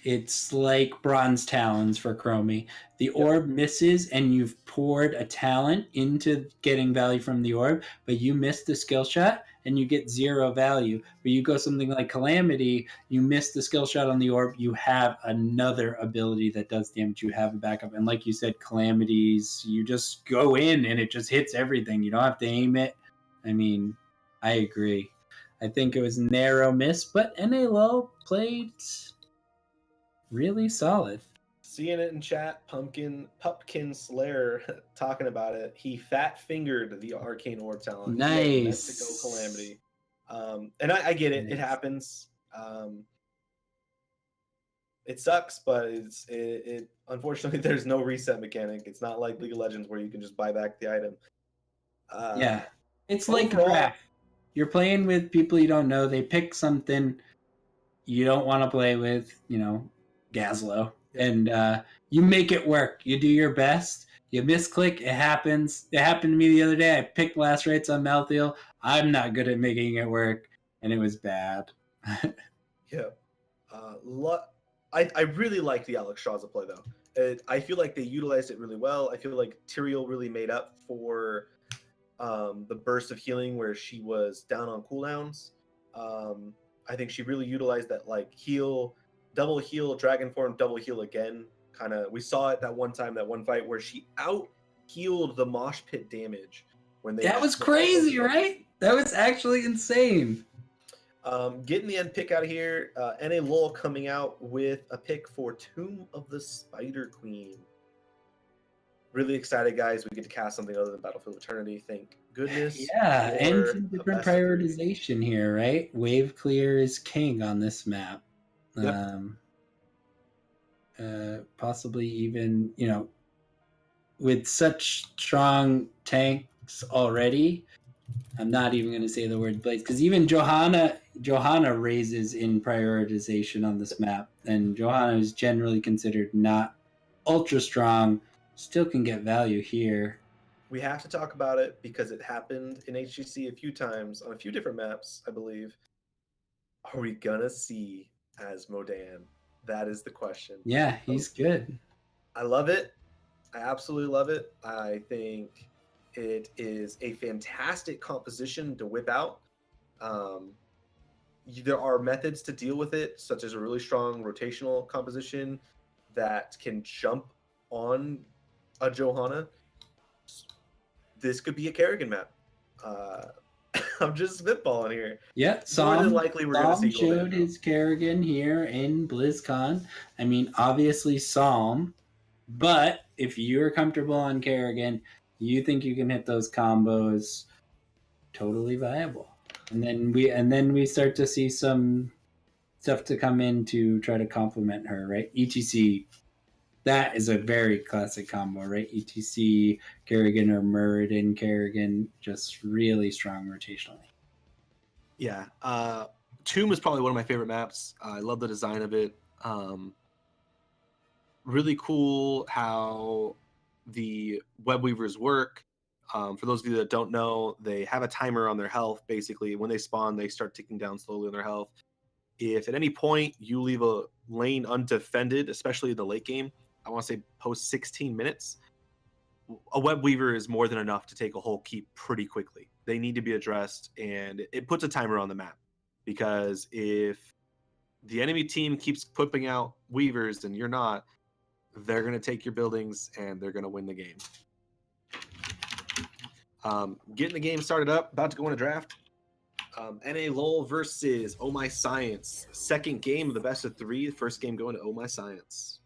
it's like Bronze Talons for Chromie. The orb misses and you've poured a talent into getting value from the orb, but you miss the skill shot and you get 0 value. But you go something like Calamity, you miss the skill shot on the orb, you have another ability that does damage, you have a backup. And like you said, Calamities, you just go in and it just hits everything. You don't have to aim it. I mean, I agree. I think it was a narrow miss, but NALO played really solid. Seeing it in chat, Pumpkin Slayer talking about it. He fat fingered the Arcane Orb talent. Nice. Mexico Calamity. And I get it. Nice. It happens. It sucks, but it unfortunately there's no reset mechanic. It's not like League of Legends where you can just buy back the item. Yeah, it's like a draft. You're playing with people you don't know. They pick something you don't want to play with, Gazlo. And you make it work. You do your best. You misclick. It happens. It happened to me the other day. I picked last rates on Malthael. I'm not good at making it work. And it was bad. Yeah. I really like the Alexstrasza play, though. I feel like they utilized it really well. I feel like Tyrael really made up for the burst of healing where she was down on cooldowns. I think she really utilized that heal, double heal, dragon form, double heal again. We saw it that one time, that one fight where she out healed the mosh pit damage when they. That was crazy, right? That was actually insane. Getting the end pick out of here. NALO coming out with a pick for Tomb of the Spider Queen. Really excited, guys. We get to cast something other than Battlefield Eternity. Thank goodness. Yeah, and some different prioritization here, right? Wave clear is king on this map. Yep. possibly even, with such strong tanks already. I'm not even going to say the word blades because even Johanna raises in prioritization on this map, and Johanna is generally considered not ultra strong. Still can get value here. We have to talk about it because it happened in HGC a few times on a few different maps, I believe. Are we gonna see Asmodan? That is the question. Yeah, he's good. I love it. I absolutely love it. I think it is a fantastic composition to whip out. There are methods to deal with it, such as a really strong rotational composition that can jump on a Johanna. This could be a Kerrigan map. I'm just spitballing here. Yeah, More than likely, we're going to see showed his Kerrigan here in BlizzCon. I mean, obviously Psalm, but if you're comfortable on Kerrigan, you think you can hit those combos, totally viable. And then we start to see some stuff to come in to try to complement her, right? ETC, that is a very classic combo, right? ETC Kerrigan or Muradin Kerrigan, just really strong rotationally. Yeah, Tomb is probably one of my favorite maps. I love the design of it. Really cool how the web weavers work. For those of you that don't know, they have a timer on their health. Basically, when they spawn, they start ticking down slowly on their health. If at any point you leave a lane undefended, especially in the late game, I want to say post 16 minutes, a web weaver is more than enough to take a whole keep pretty quickly. They need to be addressed, and it puts a timer on the map, because if the enemy team keeps putting out weavers and you're not, they're going to take your buildings and they're going to win the game. Getting the game started up, about to go in a draft. NA LUL versus Oh My Science. Second game of the best of three. First game going to Oh My Science.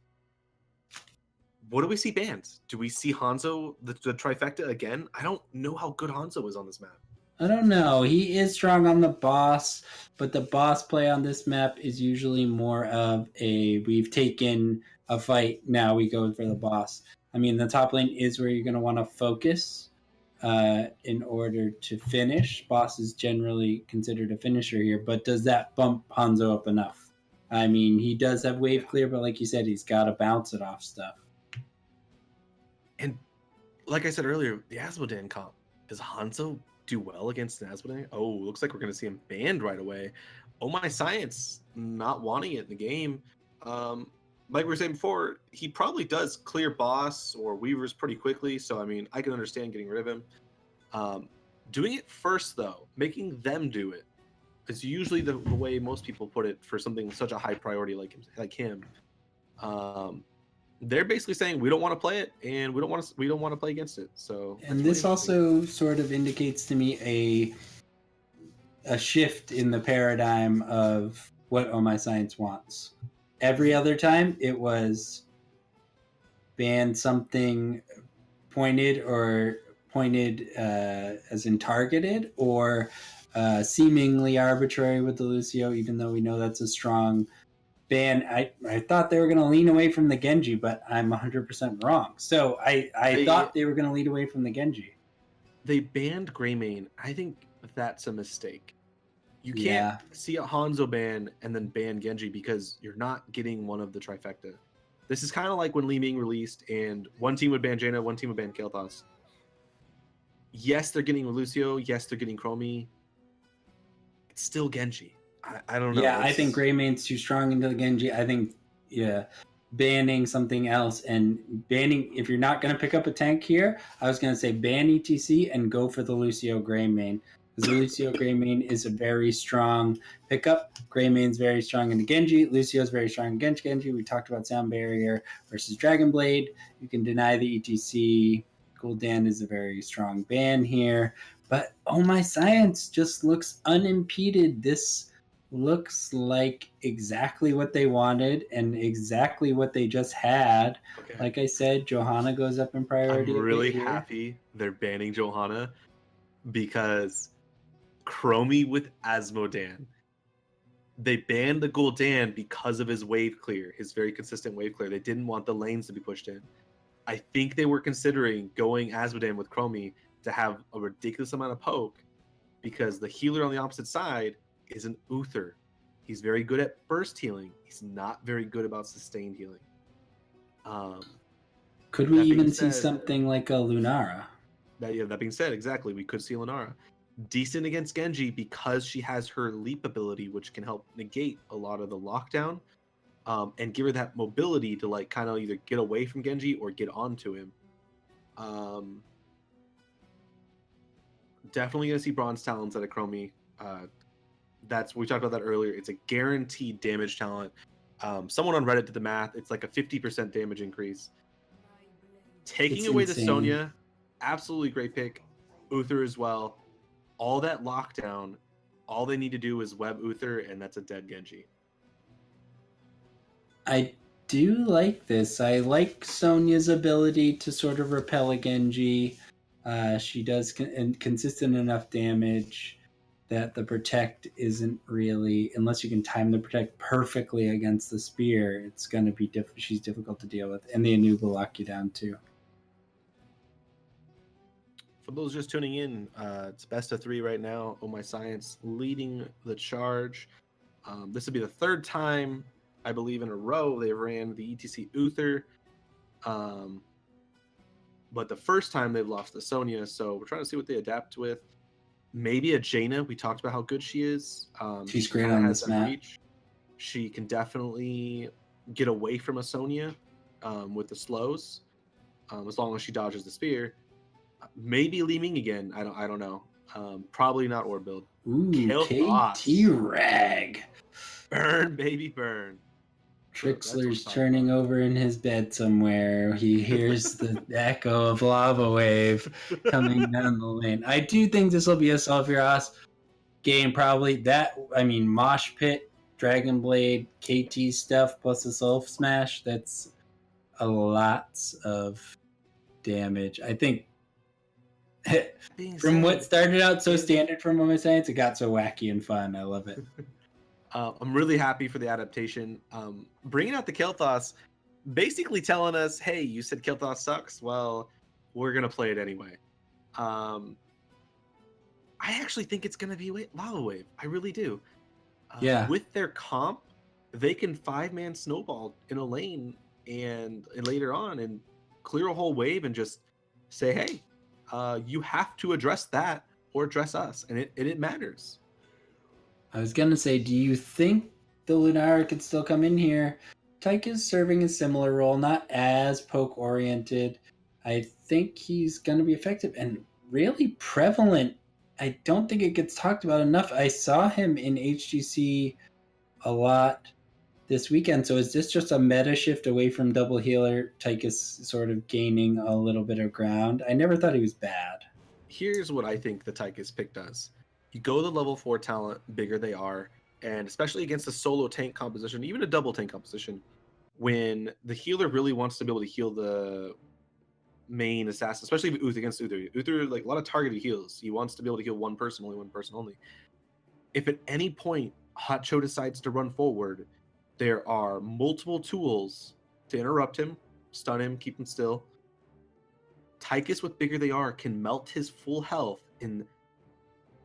What do we see banned? Do we see Hanzo, the trifecta again? I don't know how good Hanzo is on this map. I don't know. He is strong on the boss, but the boss play on this map is usually more of a we've taken a fight, now we go for the boss. I mean, the top lane is where you're going to want to focus in order to finish. Boss is generally considered a finisher here, but does that bump Hanzo up enough? I mean, he does have wave clear, but like you said, he's got to bounce it off stuff. And like I said earlier, the Asmodan comp, does Hanzo do well against an Asmodan? Oh, looks like we're going to see him banned right away. Oh My Science, not wanting it in the game. Like we were saying before, he probably does clear boss or weavers pretty quickly, so I mean, I can understand getting rid of him. Doing it first, though, making them do it, is usually the way most people put it for something such a high priority like him. They're basically saying we don't want to play it, and we don't want to play against it. So, and this also sort of indicates to me a shift in the paradigm of what Oh My Science wants. Every other time, it was ban something pointed as in targeted, or seemingly arbitrary with the Lucio, even though we know that's a strong ban. I thought they were going to lean away from the Genji, but I'm 100% wrong. So I thought they were going to lean away from the Genji. They banned Greymane. I think that's a mistake. You can't see a Hanzo ban and then ban Genji because you're not getting one of the trifecta. This is kind of like when Li Ming released and one team would ban Jaina, one team would ban Kael'thas. Yes, they're getting Lucio. Yes, they're getting Chromie. It's still Genji. I don't know. Yeah, I think Greymane's too strong into the Genji. I think, banning something else and banning, if you're not going to pick up a tank here, I was going to say ban ETC and go for the Lucio Greymane. Because Lucio Greymane is a very strong pickup. Greymane's very strong into Genji. Lucio's very strong against Genji. We talked about Sound Barrier versus Dragon Blade. You can deny the ETC. Gul'dan is a very strong ban here. But Oh My Science just looks unimpeded. This looks like exactly what they wanted and exactly what they just had. Okay. Like I said, Johanna goes up in priority. I'm really happy they're banning Johanna because Chromie with Asmodan They banned the Gul'dan because of his wave clear, his very consistent wave clear. They didn't want the lanes to be pushed in. I think they were considering going Azmodan with Chromie to have a ridiculous amount of poke because the healer on the opposite side is an Uther. He's very good at burst healing. He's not very good about sustained healing. Could we that being even see said- something like a Lunara? That being said, exactly, we could see Lunara. Decent against Genji because she has her leap ability, which can help negate a lot of the lockdown, and give her that mobility to like kind of either get away from Genji or get onto him. Definitely gonna see bronze talents out of Chromie. We talked about that earlier. It's a guaranteed damage talent. Someone on Reddit did the math. It's like a 50% damage increase. Taking It's away insane. the Sonya, absolutely great pick. Uther as well. All that lockdown, all they need to do is web Uther, and that's a dead Genji. I do like this. I like Sonya's ability to sort of repel a Genji. She does consistent enough damage that the protect isn't really, unless you can time the protect perfectly against the spear, it's going to be she's difficult to deal with. And the Anub will lock you down too. For those just tuning in, it's best of 3 right now. Oh My Science leading the charge. This would be the third time, I believe, in a row they ran the ETC Uther. But the first time they've lost the Sonya, so we're trying to see what they adapt with. Maybe a Jaina. We talked about how good she is. She's she great kinda on has this that map. reach. She can definitely get away from a Sonya with the slows, as long as she dodges the spear. Maybe Li Ming again. I don't know. Probably not Orb build. Ooh, Kael'thas. KT Rag. Burn, baby, burn. Trixler's turning over in his bed somewhere. He hears the echo of Lava Wave coming down the lane. I do think this will be a Sulfuros game, probably. Mosh Pit, Dragon Blade, KT stuff, plus a Sulf Smash. That's a lot of damage. I think from what started out so standard from Moment Science, it got so wacky and fun. I love it. I'm really happy for the adaptation. Bringing out the Kael'thas, basically telling us, hey, you said Kael'thas sucks? Well, we're going to play it anyway. I actually think it's going to be Lava Wave. I really do. Yeah. With their comp, they can 5-man snowball in a lane and later on and clear a whole wave and just say, hey, you have to address that or address us. And it matters. I was going to say, do you think the Lunara could still come in here? Tyke is serving a similar role, not as poke-oriented. I think he's going to be effective and really prevalent. I don't think it gets talked about enough. I saw him in HGC a lot this weekend. So is this just a meta shift away from double healer? Tyke is sort of gaining a little bit of ground. I never thought he was bad. Here's what I think the Tychus pick does. You go the level 4 talent, bigger they are, and especially against a solo tank composition, even a double tank composition, when the healer really wants to be able to heal the main assassin, especially against Uther. Uther, like a lot of targeted heals. He wants to be able to heal one person only. If at any point Hotcho decides to run forward, there are multiple tools to interrupt him, stun him, keep him still. Tychus, with bigger they are, can melt his full health in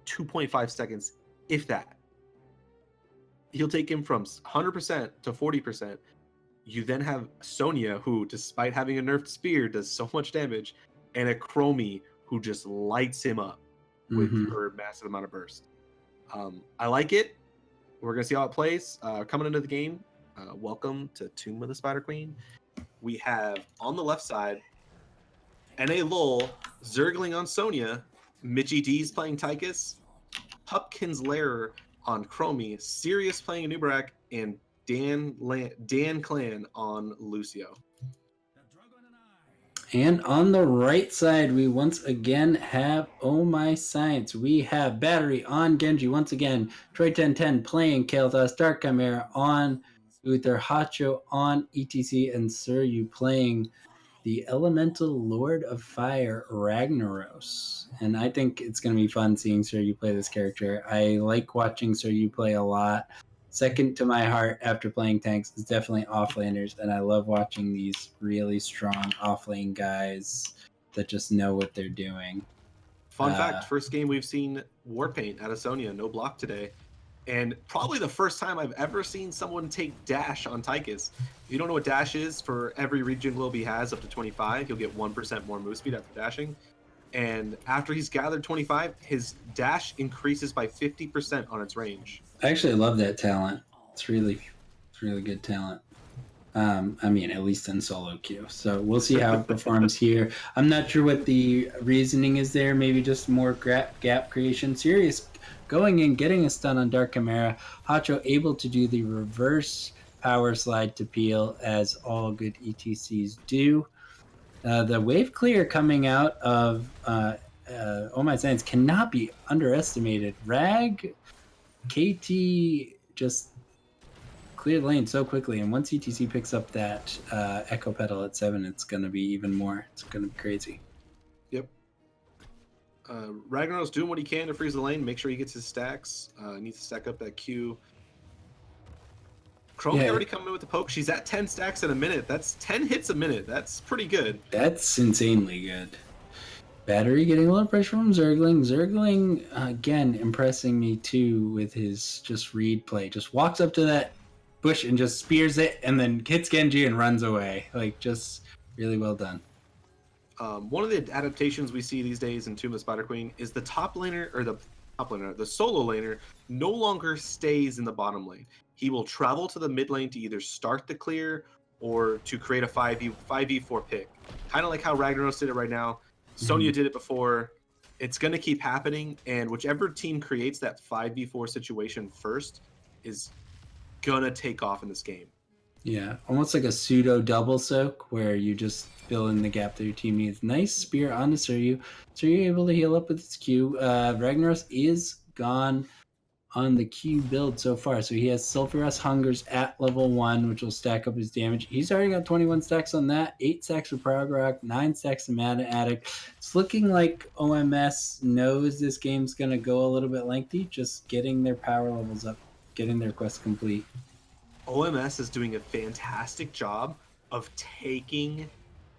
2.5 seconds, if that. He'll take him from 100% to 40%. You then have Sonya, who, despite having a nerfed spear, does so much damage, and a Chromie, who just lights him up with her massive amount of burst. I like it. We're going to see how it plays. Coming into the game, welcome to Tomb of the Spider Queen. We have, on the left side, NA LUL, Zergling on Sonya, Mitchy D's playing Tychus, Pupkin's Lair on Chromie, Sirius playing Anubarak, and Dan Clan on Lucio. And on the right side, we once again have Oh My Science. We have Battery on Genji once again. Troy 1010 playing Kael'thas, Dark Chimera on Uther, Hacho on ETC, and Suryu playing the Elemental Lord of Fire, Ragnaros. And I think it's going to be fun seeing Suryu play this character. I like watching Suryu play a lot. second to my heart after playing tanks is definitely offlaners, and I love watching these really strong offlane guys that just know what they're doing. Fun fact, first game we've seen Warpaint out of Sonya, no block today. And probably the first time I've ever seen someone take dash on Tychus. If you don't know what dash is, for every region globe he has up to 25, he'll get 1% more move speed after dashing. And after he's gathered 25, his dash increases by 50% on its range. I actually love that talent. It's really good talent. I mean, at least in solo queue. So we'll see how it performs here. I'm not sure what the reasoning is there. Maybe just more gap creation. Serious going in, getting a stun on Dark Chimera. Hacho able to do the reverse power slide to peel, as all good ETCs do. The wave clear coming out of Oh My Science cannot be underestimated. Rag, KT just cleared lane so quickly, and once ETC picks up that Echo Pedal at 7, it's going to be even more. It's going to be crazy. Yep. Ragnarok's doing what he can to freeze the lane, make sure he gets his stacks. Needs to stack up that Q. Chromie already coming in with the poke. She's at 10 stacks in a minute. That's 10 hits a minute. That's pretty good. That's insanely good. Battery getting a little pressure from Zergling. Zergling, again, impressing me too with his just read play. Just walks up to that bush and just spears it, and then hits Genji and runs away. Like, just really well done. One of the adaptations we see these days in Tomb of the Spider Queen is the top laner, or the solo laner, no longer stays in the bottom lane. He will travel to the mid lane to either start the clear or to create a 5v4 pick. Kind of like how Ragnaros did it right now. Sonya did it before. It's going to keep happening, and whichever team creates that 5v4 situation first is going to take off in this game. Yeah, almost like a pseudo double soak where you just fill in the gap that your team needs. Nice spear onto Suryu. Suryu able to heal up with his Q. Ragnaros is gone on the Q build so far. So he has Sulphurous Hungers at level 1, which will stack up his damage. He's already got 21 stacks on that, 8 stacks for Prog Rock, 9 stacks of Mana Addict. It's looking like OMS knows this game's going to go a little bit lengthy, just getting their power levels up, getting their quest complete. OMS is doing a fantastic job of taking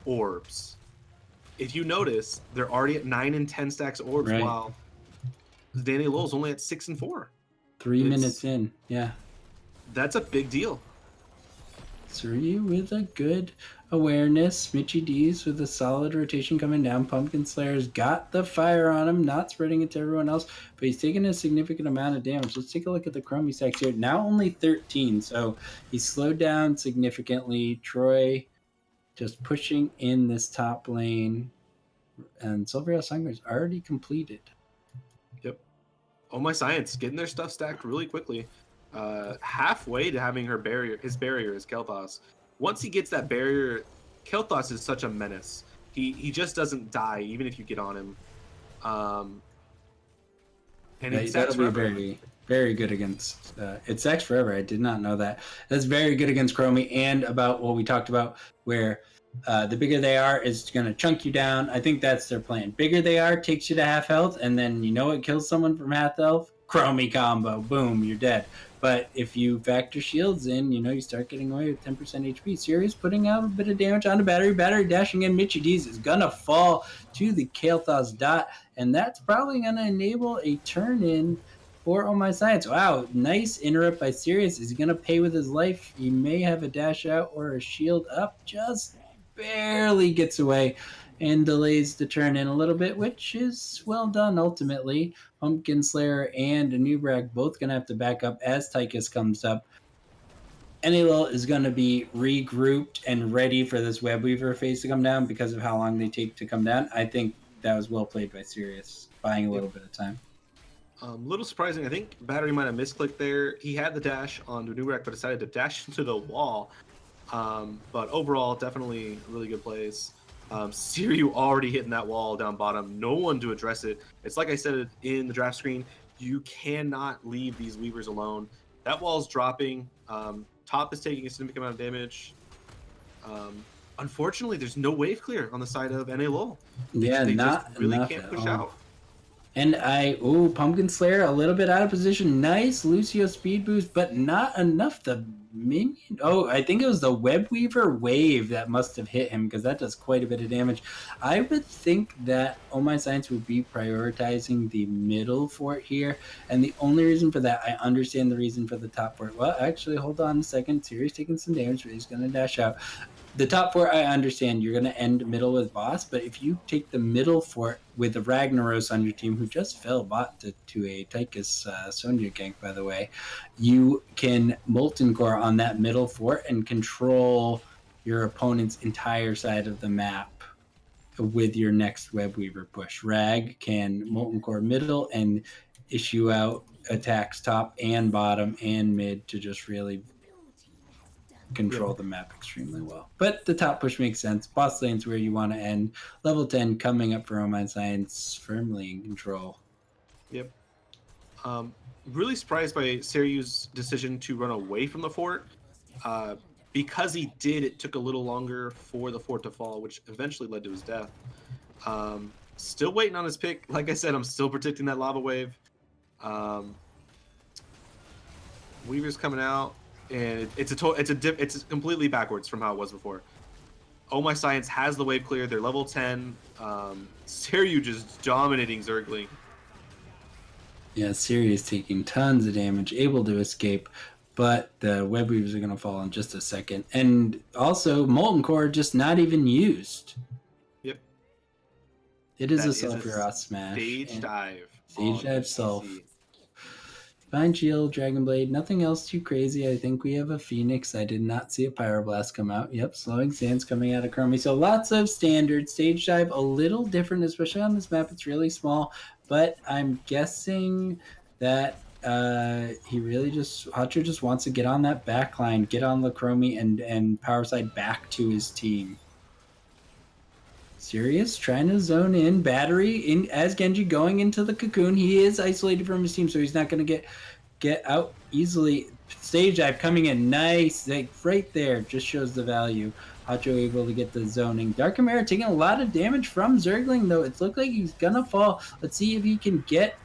orbs. If you notice, they're already at 9 and 10 stacks orbs, right, while Danny Lowell's only at 6 and 4. 3 minutes in, yeah. That's a big deal. Suryu with a good awareness. Mitchie D's with a solid rotation coming down. Pumpkin Slayer's got the fire on him, not spreading it to everyone else, but he's taking a significant amount of damage. Let's take a look at the Chromie stacks here. Now only 13, so he's slowed down significantly. Troy just pushing in this top lane, and Sulphurous Hunger's already completed. Yep. Oh My Science getting their stuff stacked really quickly. Halfway to having his barrier is Kel'Thas. Once he gets that barrier, Kel'Thas is such a menace. He just doesn't die even if you get on him. And yeah, that'll be very, very good against. It stacks forever. I did not know that. That's very good against Chromie, and about what we talked about, where the bigger they are is going to chunk you down. I think that's their plan. Bigger they are takes you to half health, and then you know what kills someone from half health? Chromie combo. Boom, you're dead. But if you factor shields in, you start getting away with 10% HP. Sirius putting out a bit of damage on the battery. Battery dashing in. Mitchie D's is going to fall to the Kael'Thas dot, and that's probably going to enable a turn-in for Oh My Science. Wow, nice interrupt by Sirius. Is he going to pay with his life? He may have a dash out or a shield up. Just barely gets away and delays the turn in a little bit, which is well done ultimately. Pumpkin Slayer and Anubrag both going to have to back up as Tychus comes up. NLL is going to be regrouped and ready for this Webweaver phase to come down because of how long they take to come down. I think that was well played by Sirius, buying a little bit of time. Little surprising. I think Battery might have misclicked there. He had the dash on Anubrag, but decided to dash into the wall. But overall, definitely really good plays. Siriu already hitting that wall down bottom. No one to address it. It's like I said in the draft screen, you cannot leave these Weavers alone. That wall's dropping. Top is taking a significant amount of damage. Unfortunately, there's no wave clear on the side of NA LUL. Yeah, they not just really enough can't at push all. out. And Pumpkin Slayer a little bit out of position. Nice Lucio speed boost, but not enough. The minion. Oh, I think it was the Web Weaver wave that must have hit him because that does quite a bit of damage. I would think that Oh My Science would be prioritizing the middle fort here. And the only reason for that, I understand the reason for the top fort. Well, actually, hold on a second. Sirius taking some damage, but he's going to dash out. The top fort, I understand you're going to end middle with boss, but if you take the middle fort with the Ragnaros on your team, who just fell bot to a Tychus Sonya gank, by the way, you can Molten Core on that middle fort and control your opponent's entire side of the map with your next Web Weaver push. Rag can Molten Core middle and issue out attacks top and bottom and mid to just really control the map extremely well. But the top push makes sense. Boss lane's where you want to end. Level 10 coming up for Oh My Science, firmly in control. Yep. Really surprised by Seryu's decision to run away from the fort. Because he did, it took a little longer for the fort to fall, which eventually led to his death. Still waiting on his pick. Like I said, I'm still predicting that lava wave. Weaver's coming out. And it's completely backwards from how it was before. Oh My Science has the wave clear. They're level 10. Seryu just dominating Zergling. Yeah, Sirius taking tons of damage, able to escape, but the Web Weavers are going to fall in just a second. And also, Molten Core just not even used. Yep. It is a Sulfuros smash. Stage dive. Stage dive self. Divine Shield, Dragon Blade, nothing else too crazy. I think we have a Phoenix. I did not see a Pyroblast come out. Yep, Slowing Sands coming out of Chromie. So lots of standard. Stage Dive, a little different, especially on this map. It's really small, but I'm guessing that he really Hacho just wants to get on that back line, get on the Chromie and power side back to his team. Sirius trying to zone in. Battery in as Genji going into the cocoon. He is isolated from his team, so he's not going to get out easily. Stage dive coming in. Nice. Like right there. Just shows the value. Hacho able to get the zoning. Dark Chimera taking a lot of damage from Zergling, though. It looked like he's going to fall. Let's see if he can get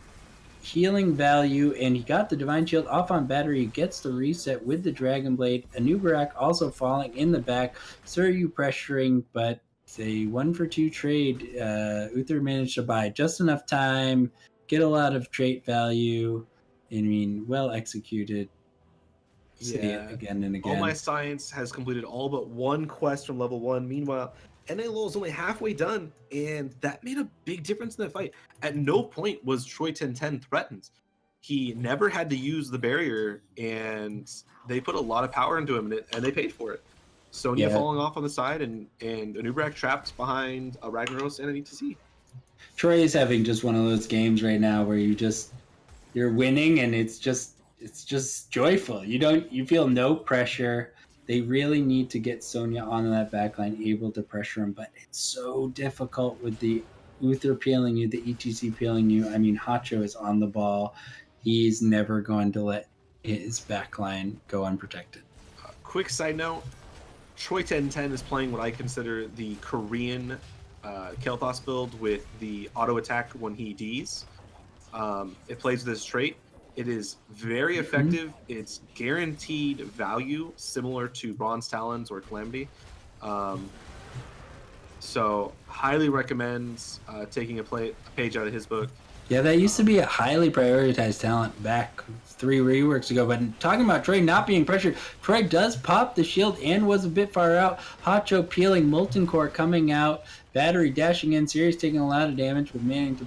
healing value, and he got the Divine Shield off on Battery. He gets the reset with the Dragon Blade. Anubarak also falling in the back. Suryu pressuring, but it's a 1-for-2 trade. Uther managed to buy just enough time, get a lot of trait value. I mean, well executed. See it again and again. All My Science has completed all but one quest from level 1. Meanwhile, NALOL is only halfway done, and that made a big difference in the fight. At no point was Troy 1010 threatened. He never had to use the barrier, and they put a lot of power into him, and they paid for it. Sonya falling off on the side, and Anubarak trapped behind a Ragnaros and an ETC. Troy is having just one of those games right now where you're winning, and it's just joyful. You feel no pressure. They really need to get Sonya on that backline, able to pressure him, but it's so difficult with the Uther peeling you, the ETC peeling you. I mean, Hacho is on the ball. He's never going to let his backline go unprotected. Quick side note, Troy 1010 is playing what I consider the Korean Kel'Thas build with the auto attack when he Ds. It plays this trait. It is very effective. It's guaranteed value, similar to Bronze Talons or Calamity. So highly recommend taking a page out of his book. Yeah, that used to be a highly prioritized talent back 3 reworks ago. But talking about Troy not being pressured, Troy does pop the shield and was a bit far out. Hacho peeling, Molten Core coming out, Battery dashing in, Sirius taking a lot of damage, but managing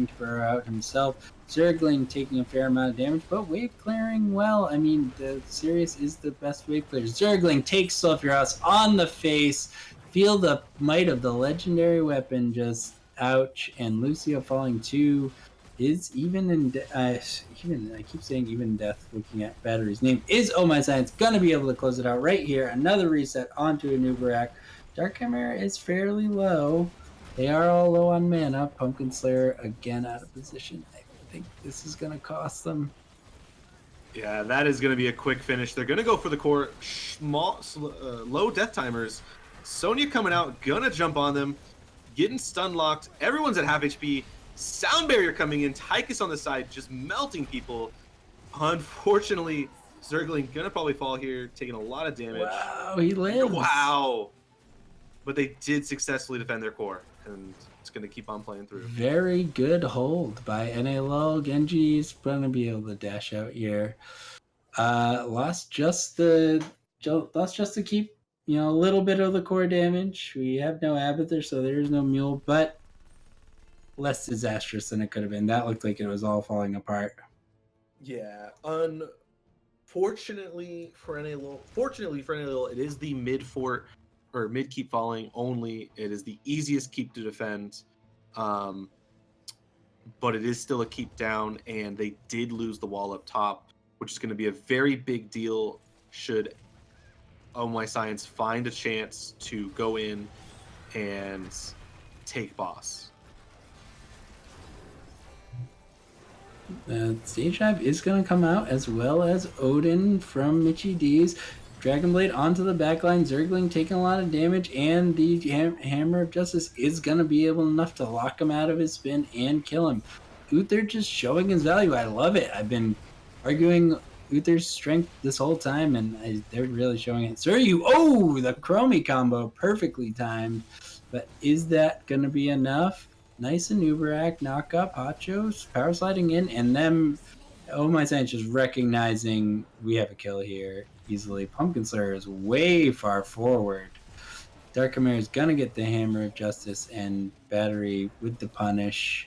to burrow out himself. Zergling taking a fair amount of damage, but wave clearing well. I mean, the Sirius is the best wave clear. Zergling takes Sulfuros on the face. Feel the might of the legendary weapon, just ouch. And Lucio falling too is even in I keep saying even in death. Looking at Battery's name is Oh My Science, gonna be able to close it out right here. Another reset onto Anubarak. Dark Chimera is fairly low. They are all low on mana. Pumpkin Slayer again out of position. I think this is gonna cost them. Yeah, that is going to be a quick finish. They're going to go for the core. Low death timers. Sonya coming out, going to jump on them, getting stun locked. Everyone's at half HP. Sound barrier coming in. Tychus on the side, just melting people. Unfortunately, Zergling gonna probably fall here, taking a lot of damage. Wow, he lives. Wow. But they did successfully defend their core, and it's gonna keep on playing through. Very good hold by LUL. Genji's gonna be able to dash out here. Lost just to keep, you know, a little bit of the core damage. We have no Abathur, so there is no Mule, but less disastrous than it could have been. That looked like it was all falling apart. Yeah, unfortunately for NA, it is the mid fort or mid keep falling only. It is the easiest keep to defend, but it is still a keep down, and they did lose the wall up top, which is going to be a very big deal should Oh My Science find a chance to go in and take boss. Stage Dive is going to come out, as well as Odin from Michi D's. Dragon Blade onto the backline. Zergling taking a lot of damage, and the Hammer of Justice is going to be able enough to lock him out of his spin and kill him. Uther just showing his value. I love it. I've been arguing Uther's strength this whole time, and they're really showing it. Suryu, oh, the Chromie combo, perfectly timed. But is that going to be enough? Nice and Uberak, knock up, Hachos, power sliding in, and then Oh My Science just recognizing we have a kill here easily. Pumpkin Slayer is way far forward. Dark Khmer is going to get the Hammer of Justice, and Battery with the punish.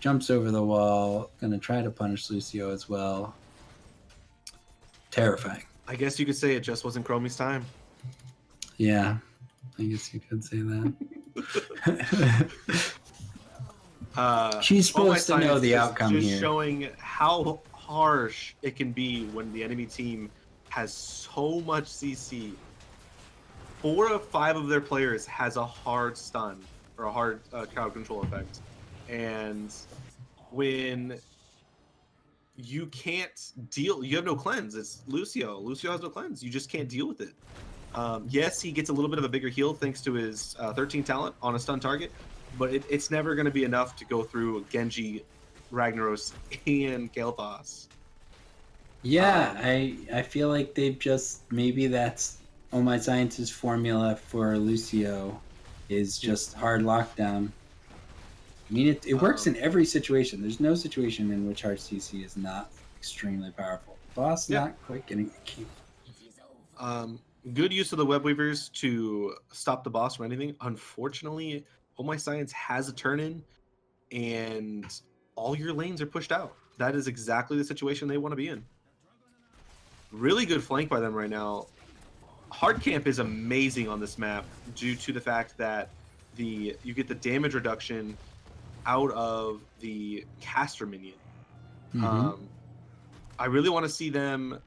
Jumps over the wall, going to try to punish Lucio as well. Terrifying. I guess you could say it just wasn't Chromie's time. Yeah, I guess you could say that. She's supposed to know the outcome just here. Showing how harsh it can be when the enemy team has so much CC. 4 of 5 of their players has a hard stun or a hard crowd control effect, and when you can't deal, you have no cleanse. It's Lucio. Lucio has no cleanse. You just can't deal with it. Yes, he gets a little bit of a bigger heal thanks to his 13 talent on a stun target, but it's never going to be enough to go through Genji, Ragnaros, and Kael'thas. Yeah, I feel like they've just, maybe that's Oh My Science's formula for Lucio is just hard lockdown. I mean, it works in every situation. There's no situation in which hard CC is not extremely powerful. Boss not quite getting the key. Good use of the web weavers to stop the boss from anything. Unfortunately, Oh My Science has a turn in, and all your lanes are pushed out. That is exactly the situation they want to be in. Really good flank by them right now. Hard camp is amazing on this map due to the fact that you get the damage reduction out of the caster minion. I really want to see them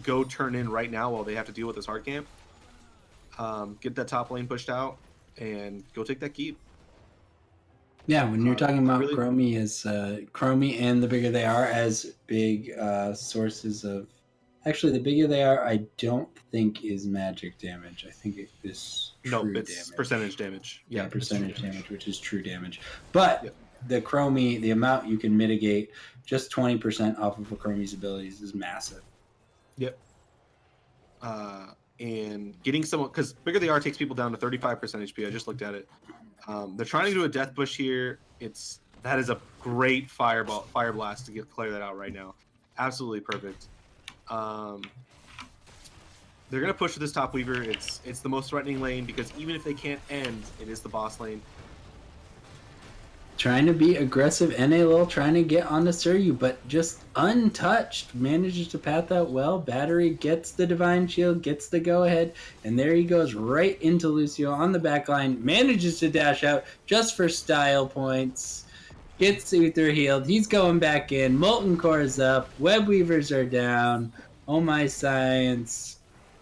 go turn in right now while they have to deal with this hard camp. Get that top lane pushed out and go take that keep. Yeah, when you're talking about Chromie Chromie and the bigger they are as big sources of, actually the bigger they are, I don't think is magic damage. I think it is true damage. Percentage damage. Yeah, percentage damage, which is true damage. But the Chromie, the amount you can mitigate just 20% off of a Chromie's abilities is massive. Yep. And getting someone, because bigger they are takes people down to 35% HP. I just looked at it. They're trying to do a death bush here. That is a great fire blast to clear that out right now. Absolutely perfect. They're gonna push to this top weaver. It's the most threatening lane because even if they can't end, it is the boss lane. Trying to be aggressive, NALL trying to get onto Suryu, but just untouched. Manages to path out well. Battery gets the Divine Shield, gets the go-ahead, and there he goes right into Lucio on the back line. Manages to dash out just for style points. Gets Uther healed. He's going back in. Molten Core's up. Web Weavers are down. Oh My Science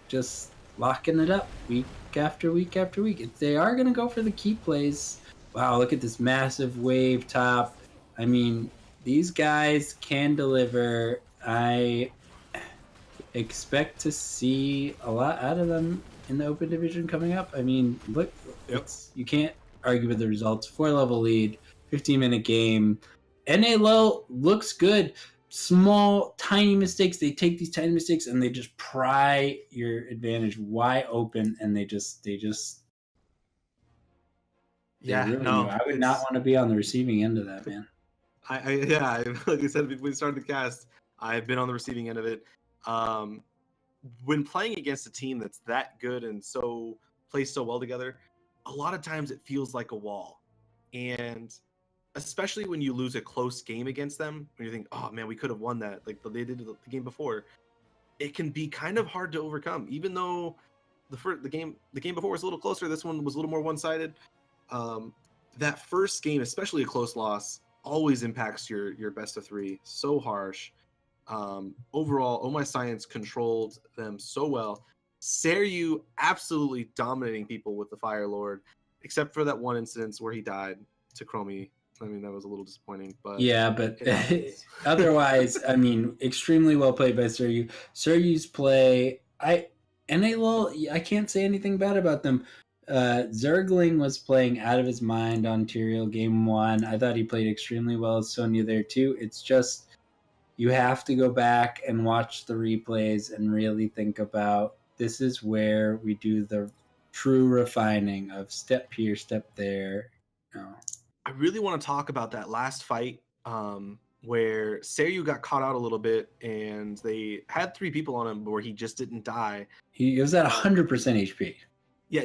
just locking it up week after week after week. If they are going to go for the key plays, wow, look at this massive wave top. I mean, these guys can deliver. I expect to see a lot out of them in the open division coming up. I mean, look, you can't argue with the results. 4-level lead. 15-minute game. LUL looks good. Small, tiny mistakes. They take these tiny mistakes and they just pry your advantage wide open, and they ruin you. I would not want to be on the receiving end of that, man. Like I said before we started the cast, I've been on the receiving end of it. When playing against a team that's that good and so plays so well together, a lot of times it feels like a wall. And especially when you lose a close game against them, when you think, oh man, we could have won that, like they did the game before, it can be kind of hard to overcome. Even though the game before was a little closer, this one was a little more one-sided. That first game, especially a close loss, always impacts your best of three so harsh. Overall, Oh My Science controlled them so well. Seiryu absolutely dominating people with the Fire Lord, except for that one instance where he died to Chromie. I mean, that was a little disappointing, but yeah, but otherwise, I mean, extremely well played by Seiryu. Seiryu's play, I can't say anything bad about them. Zergling was playing out of his mind on Tyrael game 1. I thought he played extremely well as Sonya there too. It's just you have to go back and watch the replays and really think about, this is where we do the true refining of step here, step there. I really want to talk about that last fight where Seiryu got caught out a little bit, and they had 3 people on him where he just didn't die. He was at 100% HP. Yeah,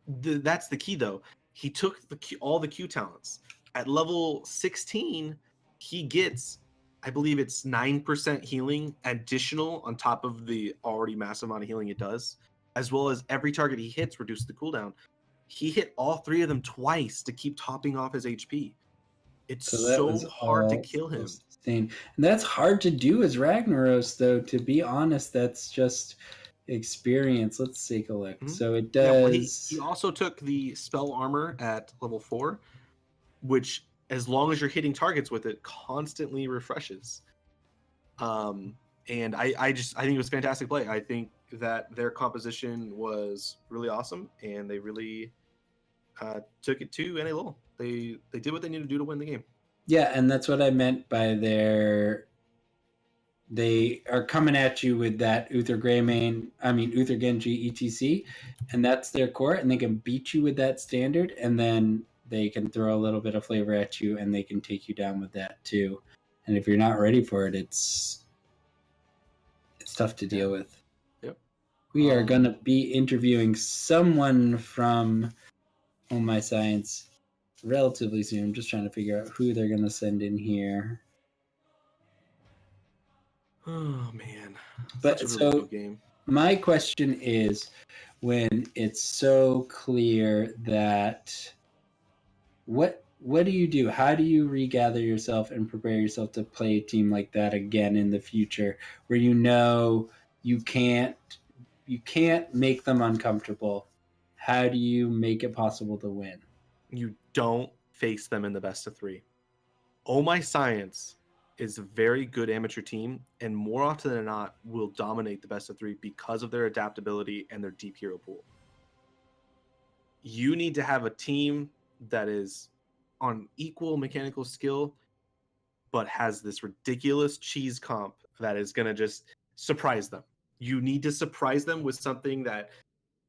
that's the key though. He took all the Q talents. At level 16, he gets, I believe it's 9% healing additional on top of the already massive amount of healing it does, as well as every target he hits reduces the cooldown. He hit all 3 of them twice to keep topping off his HP. It's so hard to kill him. Insane. And that's hard to do as Ragnaros, though, to be honest. That's just experience. Let's take a look. So it does. Yeah, well, he also took the spell armor at level 4, which, as long as you're hitting targets with it, constantly refreshes. And I think it was fantastic play. I think that their composition was really awesome, and they really took it to LUL. They did what they needed to do to win the game. Yeah, and that's what I meant by they are coming at you with that Uther Genji ETC, and that's their core, and they can beat you with that standard, and then they can throw a little bit of flavor at you, and they can take you down with that too. And if you're not ready for it, it's tough to deal with. Yep. We are going to be interviewing someone from Oh My Science relatively soon. I'm just trying to figure out who they're going to send in here. Oh man, but such a really good game. My question is, when it's so clear that what do you do? How do you regather yourself and prepare yourself to play a team like that again in the future, where you can't make them uncomfortable? How do you make it possible to win? You don't face them in the best of 3. Oh My Science is a very good amateur team, and more often than not will dominate the best of 3 because of their adaptability and their deep hero pool. You need to have a team that is on equal mechanical skill, but has this ridiculous cheese comp that is going to just surprise them. You need to surprise them with something that,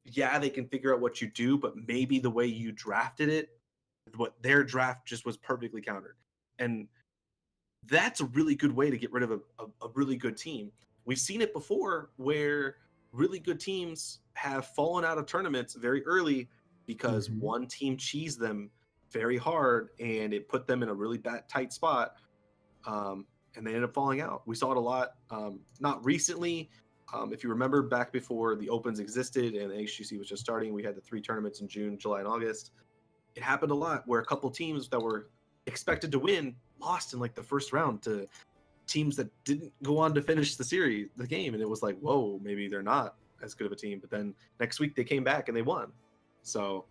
yeah, they can figure out what you do, but maybe the way you drafted it, what their draft just was perfectly countered. And that's a really good way to get rid of a really good team. We've seen it before where really good teams have fallen out of tournaments very early because one team cheesed them very hard and it put them in a really tight spot, and they ended up falling out. We saw it a lot, not recently. If you remember back before the Opens existed and the HGC was just starting, we had the 3 tournaments in June, July, and August. It happened a lot where a couple teams that were expected to win lost in like the first round to teams that didn't go on to finish the game, and it was like, whoa, maybe they're not as good of a team. But then next week they came back and they won. So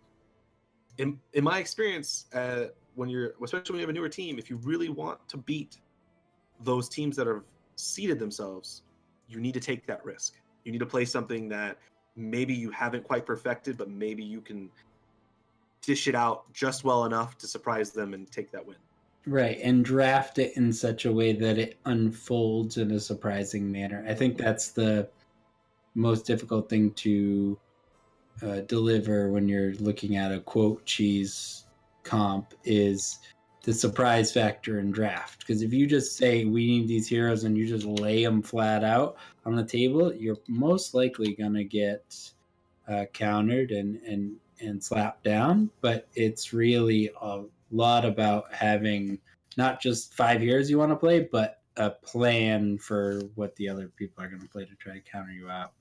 in my experience, especially when you have a newer team, if you really want to beat those teams that have seeded themselves, you need to take that risk. You need to play something that maybe you haven't quite perfected, but maybe you can dish it out just well enough to surprise them and take that win. Right, and draft it in such a way that it unfolds in a surprising manner. I think that's the most difficult thing to deliver when you're looking at a quote cheese comp is the surprise factor in draft. Because if you just say we need these heroes and you just lay them flat out on the table, you're most likely going to get countered and slapped down. But it's really a lot about having not just 5 heroes you want to play, but a plan for what the other people are going to play to try to counter you out.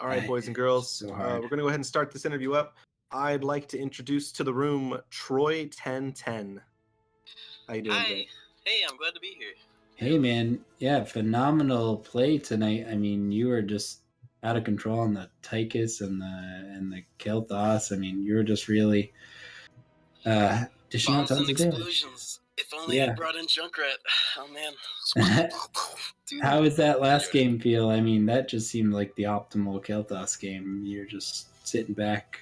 All right, boys and girls, so we're going to go ahead and start this interview up. I'd like to introduce to the room Troy 1010. How you doing today? Hey, I'm glad to be here. Hey, man. Yeah, phenomenal play tonight. I mean, you were just out of control on the Tychus and the Kel'Thas. I mean, you were just really dishing out Bombs tons and of damage. explosions. If only Yeah. you brought in Junkrat. Oh, man. Dude. How was that last game feel? I mean, that just seemed like the optimal Kel'Thas game. You're just sitting back,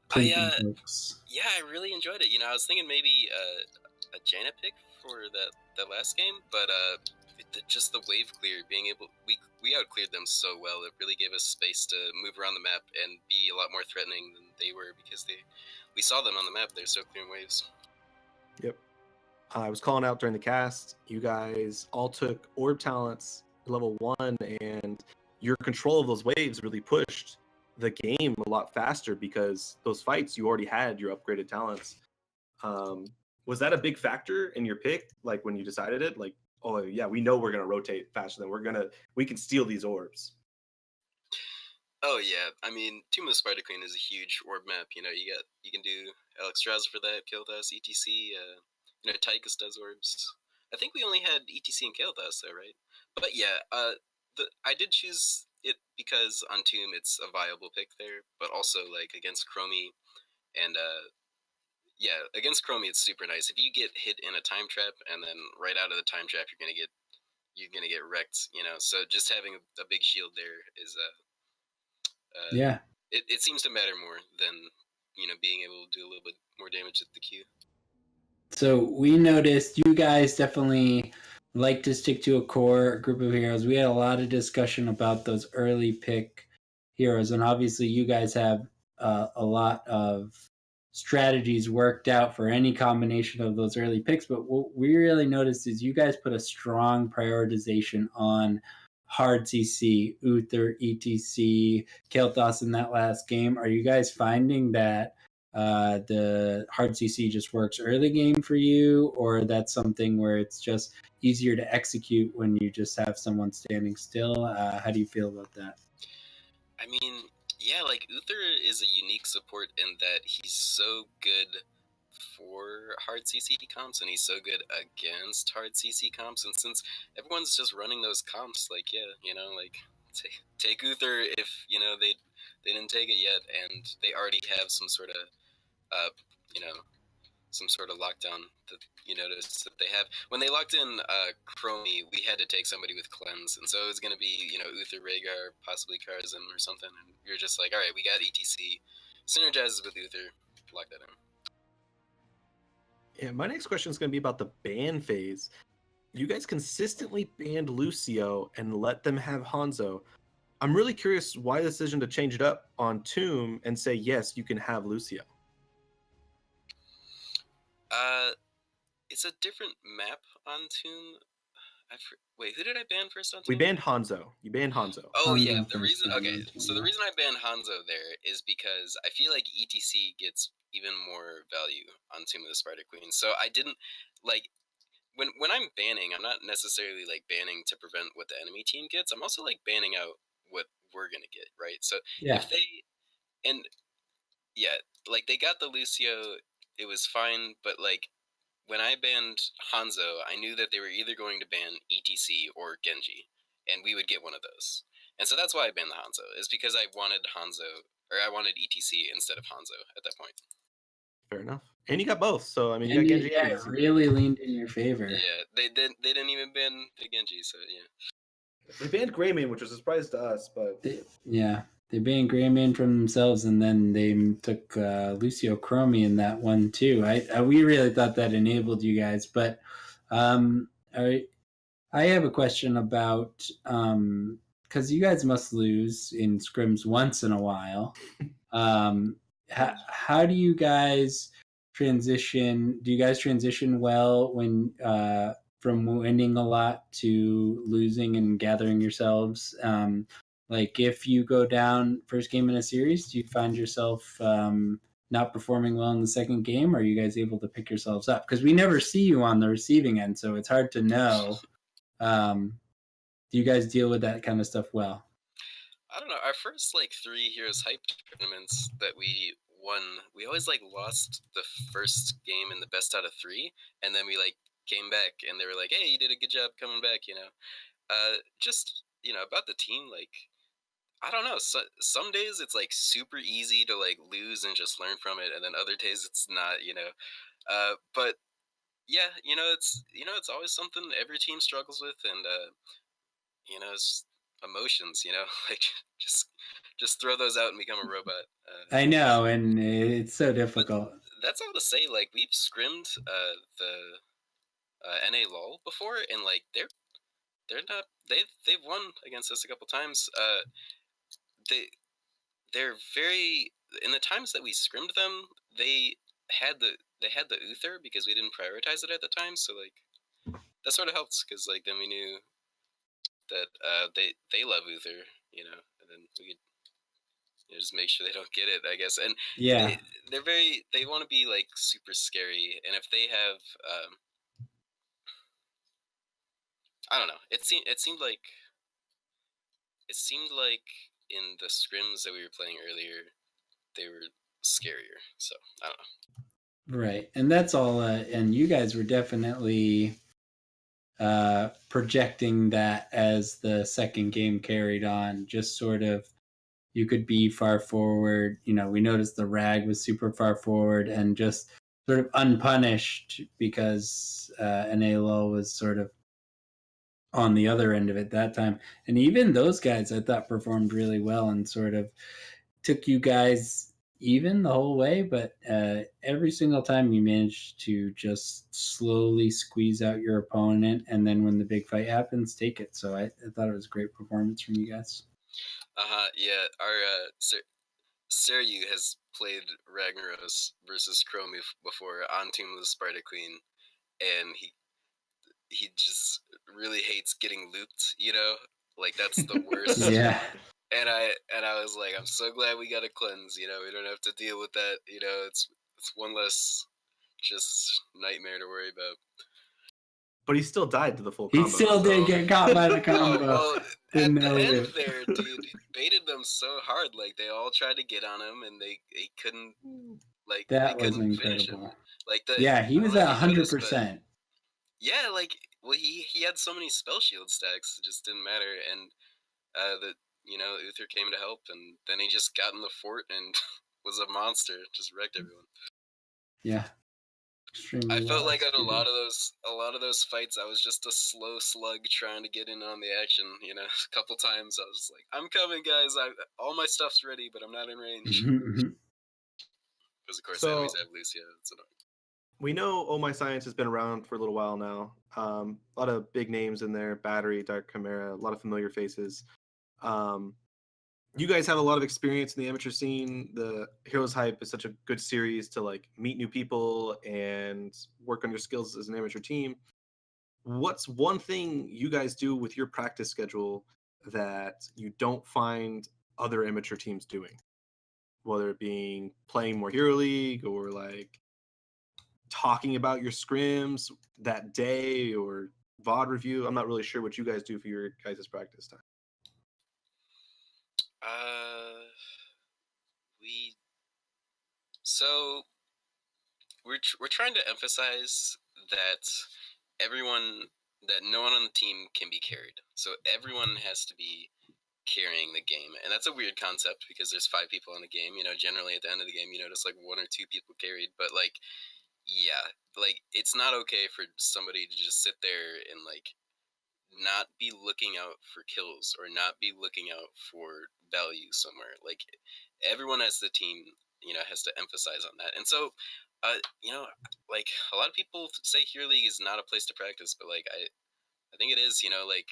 taking folks. Yeah, I really enjoyed it. You know, I was thinking maybe a Jaina pick for that last game, but just the wave clear, being able we outcleared them so well. It really gave us space to move around the map and be a lot more threatening than they were because we saw them on the map. They're so clear in waves. Yep. I was calling out during the cast. You guys all took orb talents level 1, and your control of those waves really pushed the game a lot faster because those fights you already had your upgraded talents. Was that a big factor in your pick? Like when you decided it, like, oh yeah, we know we're gonna rotate faster than we can steal these orbs. Oh yeah, I mean, Tomb of the Spider Queen is a huge orb map. You know, you can do Alexstrasza for that, Kel'Thas, ETC. You know, Tychus does orbs. I think we only had ETC and Kel'Thas though, right? But yeah, I did choose it because on Tomb it's a viable pick there, but also like against Chromie and yeah, against Chromie it's super nice. If you get hit in a time trap and then right out of the time trap you're gonna get wrecked, you know. So just having a big shield there is yeah. It seems to matter more than, you know, being able to do a little bit more damage at the Q. So we noticed you guys definitely like to stick to a core group of heroes. We had a lot of discussion about those early pick heroes, and obviously you guys have a lot of strategies worked out for any combination of those early picks. But what we really noticed is you guys put a strong prioritization on hard CC, Uther, ETC, Kel'Thas in that last game. Are you guys finding that the hard CC just works early game for you, or that's something where it's just easier to execute when you just have someone standing still? How do you feel about that? I mean, yeah, like Uther is a unique support in that he's so good for hard CC comps and he's so good against hard CC comps, and since everyone's just running those comps, like, yeah, you know, like take Uther if, you know, they didn't take it yet and they already have some sort of you know, some sort of lockdown that you notice that they have. When they locked in Chromie, we had to take somebody with Cleanse, and so it was going to be, you know, Uther, Rhaegar, possibly Karzim or something, and we were just like, all right, we got ETC, synergizes with Uther, lock that in. Yeah, my next question is going to be about the ban phase. You guys consistently banned Lucio and let them have Hanzo. I'm really curious why the decision to change it up on Tomb and say, yes, you can have Lucio. It's a different map on Tomb. Wait, who did I ban first on Tomb? We banned Hanzo. You banned Hanzo. Oh Hanzo yeah, the first, reason. Okay, so the yeah. reason I banned Hanzo there is because I feel like ETC gets even more value on Tomb of the Spider Queen. So I didn't like when I'm banning. I'm not necessarily like banning to prevent what the enemy team gets. I'm also like banning out what we're gonna get, right? So Yeah. if they and yeah, like they got the Lucio, it was fine, but like when I banned Hanzo, I knew that they were either going to ban ETC or Genji, and we would get one of those. And so that's why I banned the Hanzo, is because I wanted Hanzo, or I wanted ETC instead of Hanzo at that point. Fair enough. And you got both, so I mean, And you got Genji. yeah, it really leaned in your favor. Yeah, they didn't even ban the Genji, so yeah. They banned Greymane, which was a surprise to us, but Yeah, they banned Grayman from themselves, and then they took Lucio Chromie in that one too. We really thought that enabled you guys, but I have a question about because you guys must lose in scrims once in a while. How do you guys transition? Do you guys transition well when from winning a lot to losing and gathering yourselves? Like if you go down first game in a series, do you find yourself not performing well in the second game? Or are you guys able to pick yourselves up? Because we never see you on the receiving end, so it's hard to know. Do you guys deal with that kind of stuff well? I don't know. Our first like 3 HeroesHype tournaments that we won, we always like lost the first game in the best out of 3, and then we like came back and they were like, "Hey, you did a good job coming back," you know. Just about the team, like I don't know. Some days it's like super easy to like lose and just learn from it, and then other days it's not, you know. But yeah, it's always something every team struggles with, and it's emotions, like just just throw those out and become a robot. I know, and it's so difficult. That's all to say. Like we've scrimmed the NA LUL before, and like they're not they've won against us a couple times. They're very in the times that we scrimmed them. They had the Uther because we didn't prioritize it at the time. So like that sort of helps because like then we knew that they love Uther, and then we could just make sure they don't get it, I guess. And Yeah, they want to be like super scary, and if they have I don't know, it seemed like in the scrims that we were playing earlier they were scarier, so I don't know. right. And that's all. And you guys were definitely projecting that as the second game carried on. Just sort of, you could be far forward. We noticed the rag was super far forward and just sort of unpunished because NALO was sort of on the other end of it that time. And even those guys I thought performed really well and sort of took you guys even the whole way, but every single time you managed to just slowly squeeze out your opponent, and then when the big fight happens, take it. So I thought it was a great performance from you guys. Yeah, our Seryu has played Ragnaros versus Chromie before on Team of the Sparta Queen, and he just really hates getting looped, like that's the worst. Yeah. And I was like, I'm so glad we got a cleanse, we don't have to deal with that, it's one less just nightmare to worry about. But he still died to the full He combo. still did get caught by the combo. Well, Didn't at the know end it. there, dude, he baited them so hard. Like they all tried to get on him, and they couldn't. Like That they was couldn't finish him. incredible. Like Yeah, he I was don't know at if you noticed, but 100%. yeah, like well, he had so many spell shield stacks, it just didn't matter. And that Uther came to help, and then he just got in the fort and was a monster, just wrecked everyone. Yeah. Extremely I felt well like at a executed. lot of those fights, I was just a slow slug trying to get in on the action. A couple times I was like, "I'm coming, guys! All my stuff's ready, but I'm not in range." Because of course, enemies have Lucio. It's annoying. We know Oh My Science has been around for a little while now. A lot of big names in there: Battery, Dark Chimera, a lot of familiar faces. You guys have a lot of experience in the amateur scene. The HeroesHype is such a good series to like meet new people and work on your skills as an amateur team. What's one thing you guys do with your practice schedule that you don't find other amateur teams doing? Whether it being playing more Hero League or like talking about your scrims that day or VOD review. I'm not really sure what you guys do for your guys' practice time. So we're trying to emphasize that that no one on the team can be carried. So everyone has to be carrying the game, and that's a weird concept because there's 5 people in a game. Generally at the end of the game, you notice like 1 or 2 people carried, but like, yeah, like it's not okay for somebody to just sit there and like not be looking out for kills or not be looking out for value somewhere. Like everyone as the team, has to emphasize on that. And so, like a lot of people say Hero League is not a place to practice, but like I think it is. Like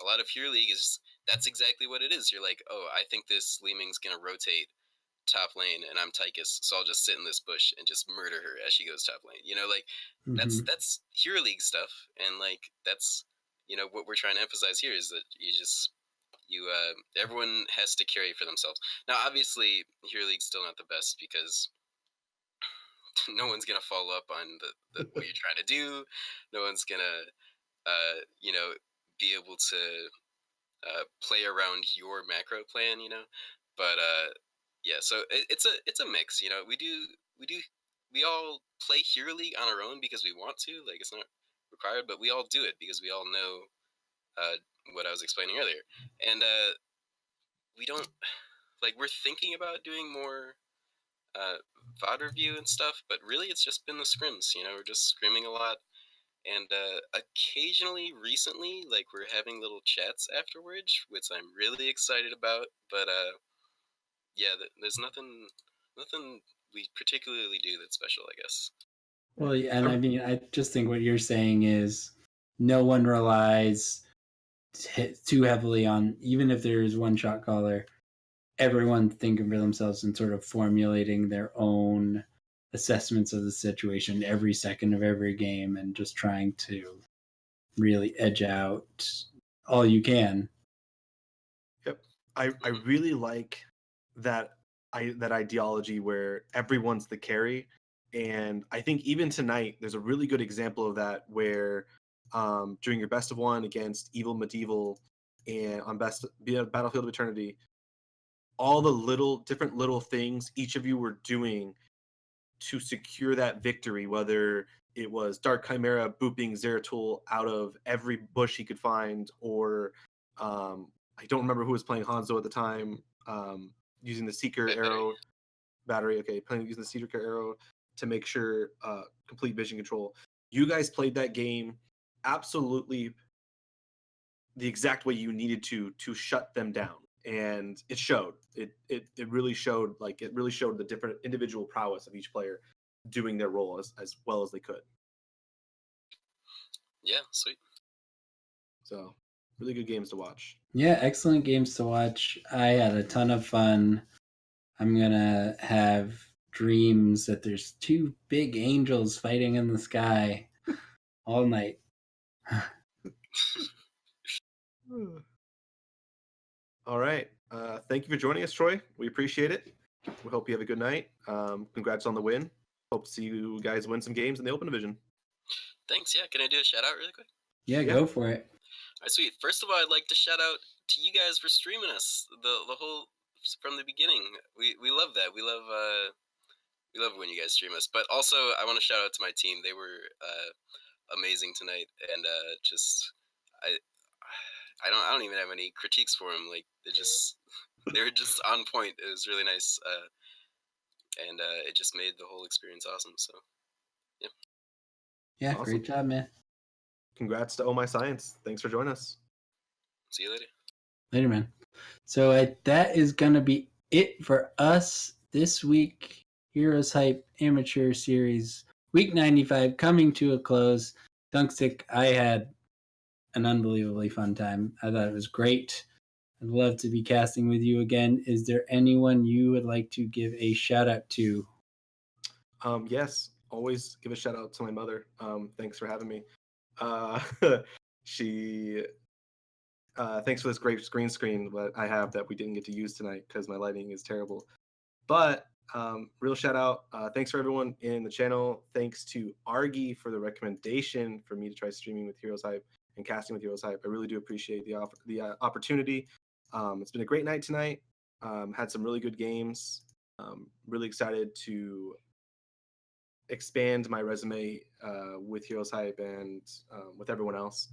a lot of Hero League is that's exactly what it is. You're like, oh, I think this Leeming's gonna rotate top lane and I'm Tychus, so I'll just sit in this bush and just murder her as she goes top lane. Like that's Hero League stuff, and like that's what we're trying to emphasize here is that everyone has to carry for themselves. Now, obviously, Hero League's still not the best because no one's gonna follow up on the what you're trying to do. No one's gonna be able to play around your macro plan. But yeah, so it's a mix. We all play Hero League on our own because we want to. Like it's not required, but we all do it because we all know what I was explaining earlier, and we don't we're thinking about doing more VOD review and stuff, but really it's just been the scrims. We're just scrimming a lot, and occasionally, recently, we're having little chats afterwards, which I'm really excited about. But yeah, there's nothing we particularly do that's special, I guess. Well, and I mean, I just think what you're saying is no one relies too heavily on, even if there is one shot caller, everyone thinking for themselves and sort of formulating their own assessments of the situation every second of every game and just trying to really edge out all you can. Yep. I really like that ideology where everyone's the carry. And I think even tonight, there's a really good example of that where during your best of one against Evil Medieval and on Battlefield of Eternity, all the different little things each of you were doing to secure that victory, whether it was Dark Chimera booping Zeratul out of every bush he could find, or I don't remember who was playing Hanzo at the time, using the Seeker arrow. Battery, okay, using the Seeker arrow to make sure complete vision control. You guys played that game absolutely the exact way you needed to shut them down, and it showed. It really showed. It really showed the different individual prowess of each player doing their role as well as they could. Yeah, sweet. So really good games to watch. Yeah, excellent games to watch. I had a ton of fun. I'm gonna have dreams that there's two big angels fighting in the sky all night. All right. Thank you for joining us, Troy. We appreciate it. We hope you have a good night. Congrats on the win. Hope to see you guys win some games in the Open Division. Thanks. Yeah, can I do a shout out really quick? Yeah, go for it. All right, sweet. First of all, I'd like to shout out to you guys for streaming us the whole from the beginning. We love that. We love when you guys stream us. But also, I want to shout out to my team. They were amazing tonight, and I don't even have any critiques for them. They were just on point. It was really nice, and it just made the whole experience awesome. So, yeah. Yeah, awesome. Great job, man. Congrats to Oh My Science. Thanks for joining us. See you later. Later, man. So that is going to be it for us this week. HeroesHype Amateur Series, Week 95, coming to a close. Dunkstick, I had an unbelievably fun time. I thought it was great. I'd love to be casting with you again. Is there anyone you would like to give a shout out to? Yes, always give a shout out to my mother. Thanks for having me. She thanks for this great green screen that I have that we didn't get to use tonight because my lighting is terrible. But real shout out. Thanks for everyone in the channel. Thanks to Argy for the recommendation for me to try streaming with HeroesHype and casting with HeroesHype. I really do appreciate the opportunity. It's been a great night tonight. Had some really good games. Really excited to expand my resume with HeroesHype and with everyone else.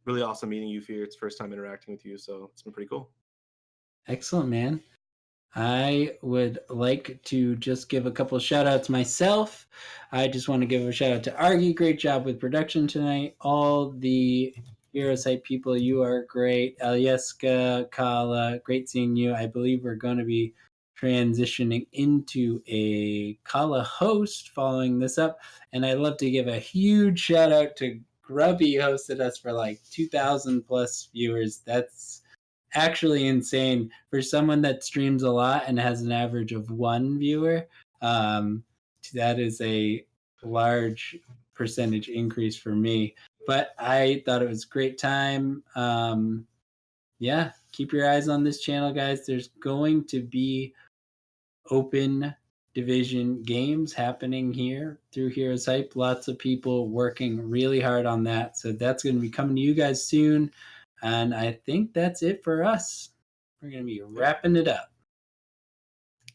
Really awesome meeting you, Fear. It's first time interacting with you, so it's been pretty cool. Excellent, man. I would like to just give a couple of shout outs myself. I just want to give a shout out to Argy. Great job with production tonight. All the HeroesHype people. You are great. Alyeska, Kala, great seeing you. I believe we're going to be transitioning into a Kala host following this up. And I'd love to give a huge shout out to Grubby, hosted us for like 2,000 plus viewers. That's actually insane for someone that streams a lot and has an average of one viewer. That is a large percentage increase for me. But I thought it was a great time. Yeah, keep your eyes on this channel, guys. There's going to be open division games happening here through HeroesHype. Lots of people working really hard on that. So that's going to be coming to you guys soon. And I think that's it for us. We're going to be wrapping it up.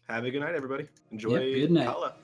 Have a good night, everybody. Enjoy Good night. Kala.